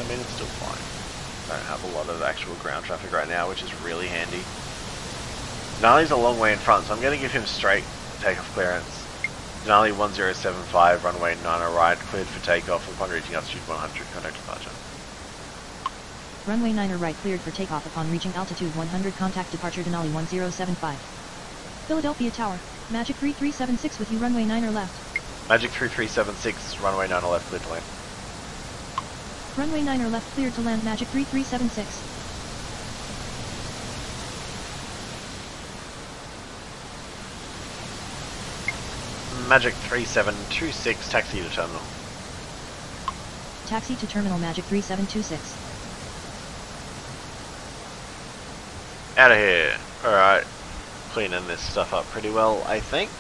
mean, it's still fine. I don't have a lot of actual ground traffic right now, which is really handy. Denali's a long way in front, so I'm going to give him straight takeoff clearance. Denali 1075, runway 9 right, cleared for takeoff upon reaching altitude 100, contact departure. Runway 9 right, cleared for takeoff upon reaching altitude 100, contact departure Denali 1075. Philadelphia Tower, Magic 3376 with you runway 9 left. Magic 3376, runway 9 left, cleared to land. Runway 9 left, cleared to land, Magic 3376. Magic 3726, taxi to terminal. Taxi to terminal, Magic 3726. Out of here. Alright. Cleaning this stuff up pretty well, I think.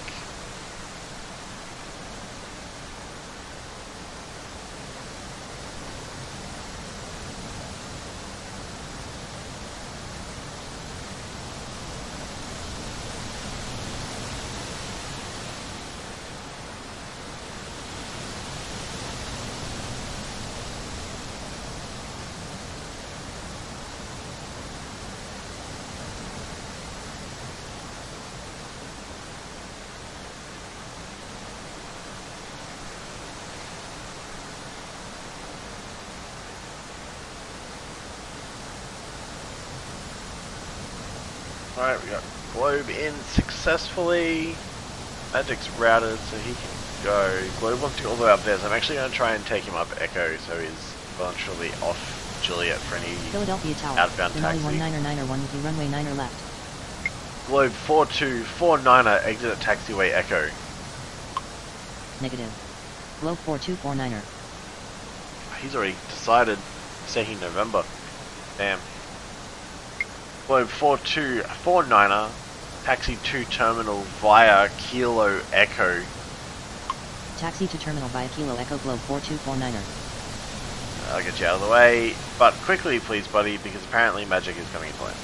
Alright, we got Globe in successfully. Magic's routed so he can go. Globe wants to go all the way up there, so I'm actually going to try and take him up Echo so he's eventually off Juliet for any Philadelphia Tower, outbound taxi. 1 with you runway 9 left. Globe 4249er, exit at taxiway Echo. Negative. Globe 4249er. He's already decided. He's taking November. Damn. Globe 4249er, taxi to terminal via Kilo Echo. Taxi to terminal via Kilo Echo, Globe 4249er. I'll get you out of the way, but quickly please buddy, because apparently Magic is coming into land.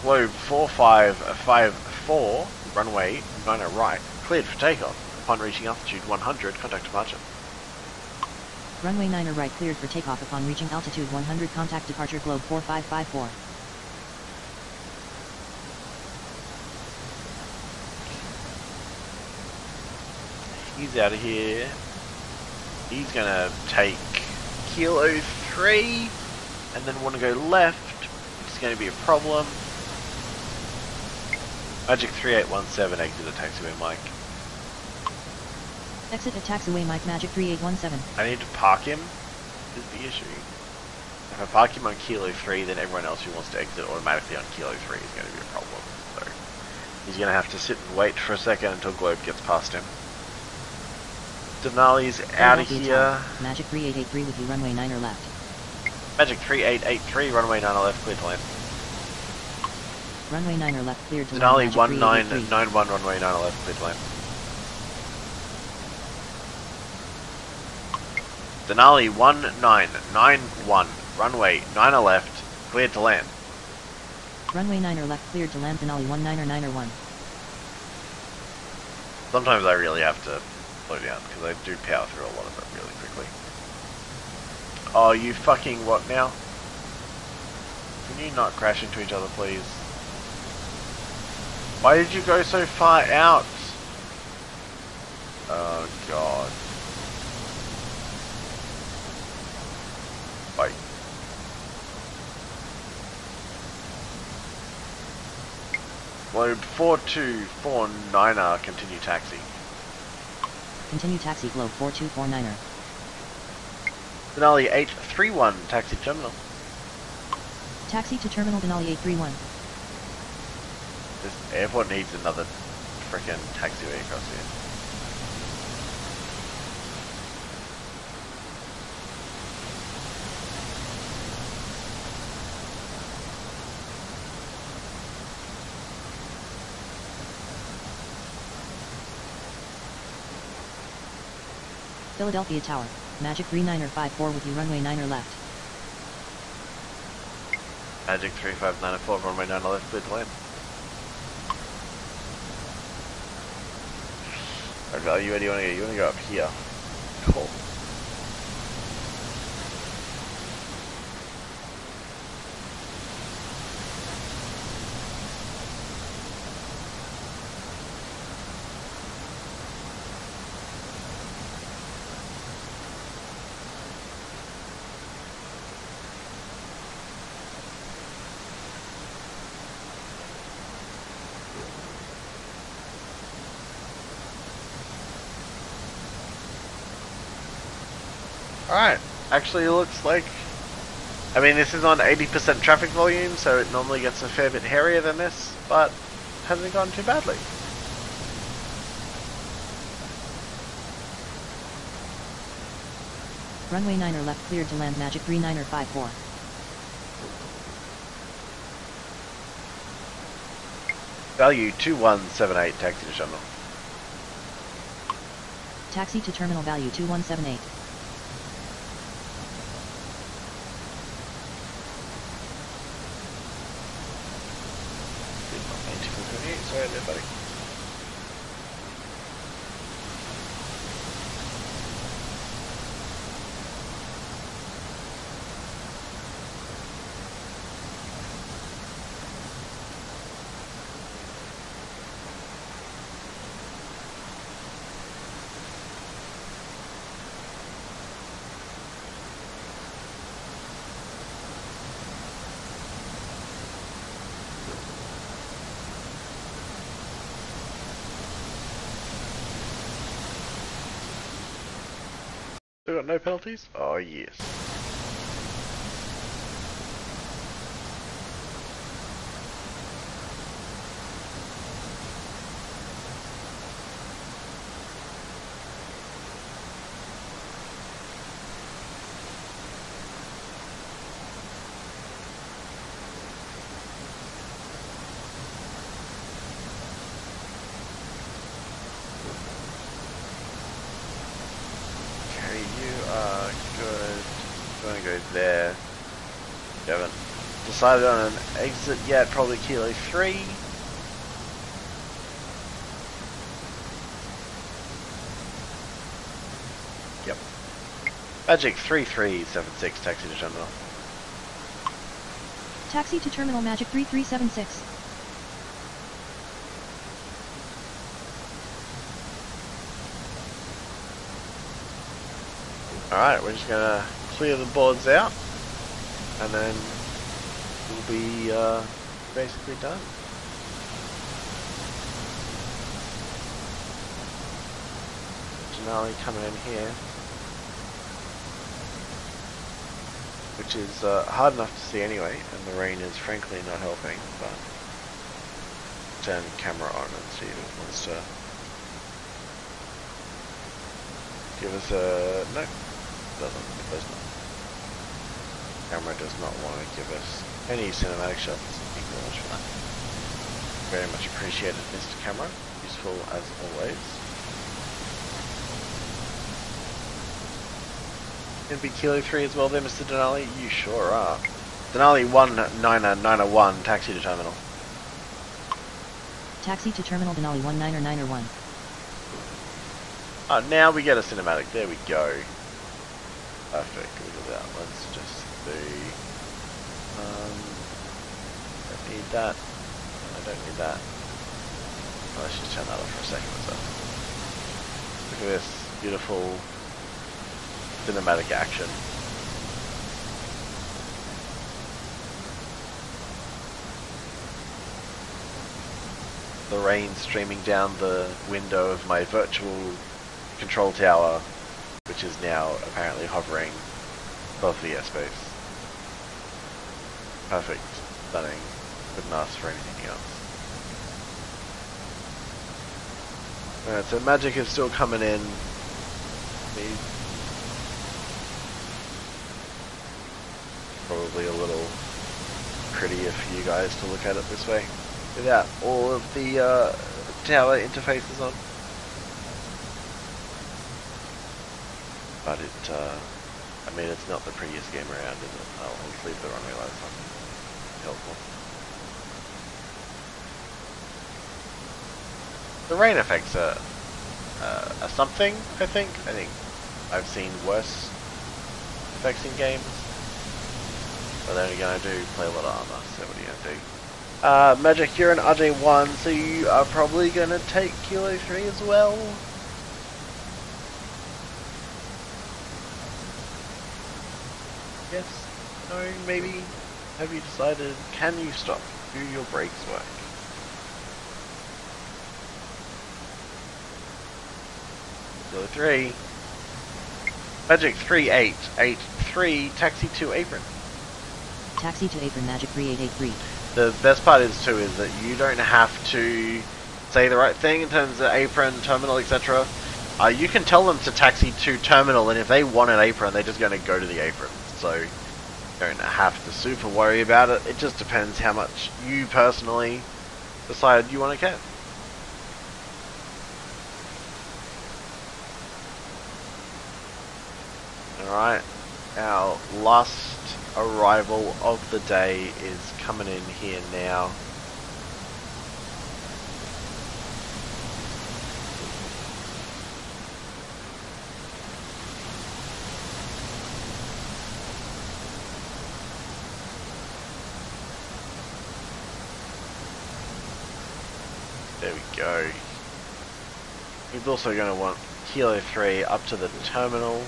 Globe 4554, runway 9 right, cleared for takeoff. Upon reaching altitude 100, contact departure. Runway 9 right, cleared for takeoff upon reaching altitude 100, contact departure Globe 4554. He's out of here. He's gonna take Kilo 3 and then want to go left. It's going to be a problem. Magic 3817, exit at taxiway Mike. Exit at taxiway Mike Magic 3817. I need to park him, is the issue. If I park him on Kilo 3, then everyone else who wants to exit automatically on Kilo 3 is going to be a problem. So he's going to have to sit and wait for a second until Globe gets past him. Denali's out of here. Magic 3883 with you, runway 9er left. Magic 3883, runway 9er left, clear to land. Runway 9er left, cleared to Denali land. Magic 1991, runway 9er left, clear to land. Denali 1991, runway 9er left, cleared to land. Runway 9er left, cleared to land. Denali 1991. Sometimes I really have to slow down, because I do power through a lot of it really quickly. Oh, you fucking what now? Can you not crash into each other, please? Why did you go so far out? Oh, God. Bye. Load 4249er, continue taxi. Continue taxi, Globe 4249er. Denali 831, taxi terminal. Taxi to terminal Denali 831. This airport needs another frickin' taxiway across here. Philadelphia Tower. Magic 39er 54 with you, runway 9er left. Magic 3594, runway 9er left, clear to land. Alright, Value, where do you want to go? You want to go up here. Cool. Alright, actually it looks like, I mean this is on 80% traffic volume, so it normally gets a fair bit hairier than this, but hasn't gone too badly. Runway 9er left, cleared to land. Magic 39er 54. Value 2178, taxi to terminal. Taxi to terminal, value 2178. Sorry there, buddy. Still got no penalties? Oh yes. There. You haven't decided on an exit yet, probably Kilo 3. Yep. Magic 3376, taxi to terminal. Taxi to terminal, Magic 3376. Alright, we're just gonna clear the boards out, and then we'll be basically done. Denali coming in here, which is hard enough to see anyway, and the rain is frankly not helping, but turn camera on and see if it wants to give us a... no, it doesn't, it does not. Camera does not want to give us any cinematic shots. Acknowledge for that. Very much appreciated, Mr. Camera. Useful as always. Gonna be Kilo 3 as well there, Mr. Denali? You sure are. Denali 19901, taxi to terminal. Taxi to terminal Denali 19901. Now we get a cinematic. There we go. Perfect. Look at that. Let's just do... don't need that. I don't need that. Let's just turn that off for a second or so. Look at this beautiful cinematic action. The rain streaming down the window of my virtual control tower, which is now apparently hovering above the airspace. Perfect. Stunning. Couldn't ask for anything else. Alright, so magic is still coming in. Probably a little prettier for you guys to look at it this way, without all of the tower interfaces on. But it, I mean, it's not the prettiest game around, is it? I'll just leave the runway lights on. Helpful. The rain effects are something, I think. I think I've seen worse effects in games. But then again, I do play a lot of armor, so what are you gonna do? Magic, you're an RJ1, so you are probably gonna take Kilo 3 as well. Yes? No? Maybe? Have you decided? Can you stop? Do your brakes work? Kilo 3. Magic 3883, taxi to apron. Taxi to apron Magic 3883. The best part is too is that you don't have to say the right thing in terms of apron, terminal, etc. You can tell them to taxi to terminal, and if they want an apron, they're just going to go to the apron. So you don't have to super worry about it. It just depends how much you personally decide you want to get. Alright, our last arrival of the day is coming in here now. There we go. He's also going to want Kilo 3 up to the terminal.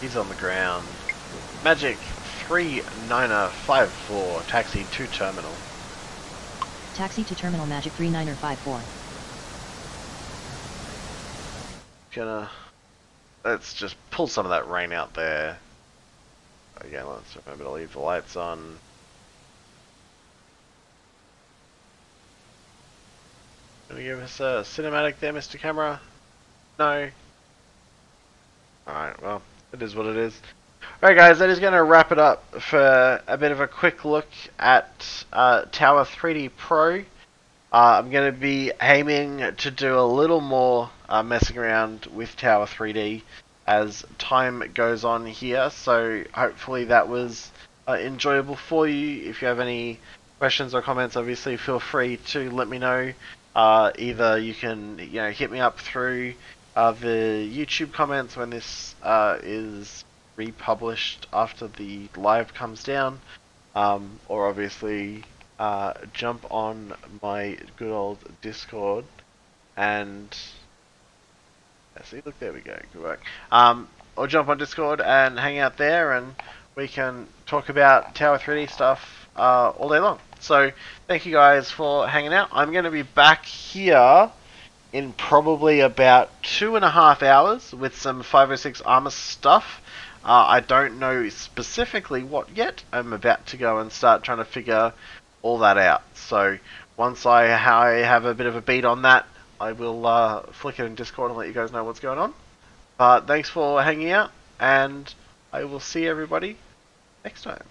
He's on the ground. Magic 3954, taxi to terminal. Taxi to terminal Magic 3954. Let's just pull some of that rain out there. Again, let's remember to leave the lights on. Gonna give us a cinematic there, Mr. Camera? No. Alright, well, it is what it is. Alright guys, that is going to wrap it up for a bit of a quick look at Tower 3D Pro. I'm going to be aiming to do a little more messing around with Tower 3D as time goes on here, so hopefully that was enjoyable for you. If you have any questions or comments, obviously feel free to let me know. Either you can hit me up through the YouTube comments when this is republished after the live comes down, or obviously jump on my good old Discord and see, look, there we go, good work. Or jump on Discord and hang out there, and we can talk about Tower 3D stuff all day long. So thank you guys for hanging out. I'm going to be back here in probably about 2.5 hours with some 506 armor stuff. I don't know specifically what yet. I'm about to go and start trying to figure all that out. So once I have a bit of a beat on that, I will flick it in Discord and let you guys know what's going on. But thanks for hanging out, and I will see everybody next time.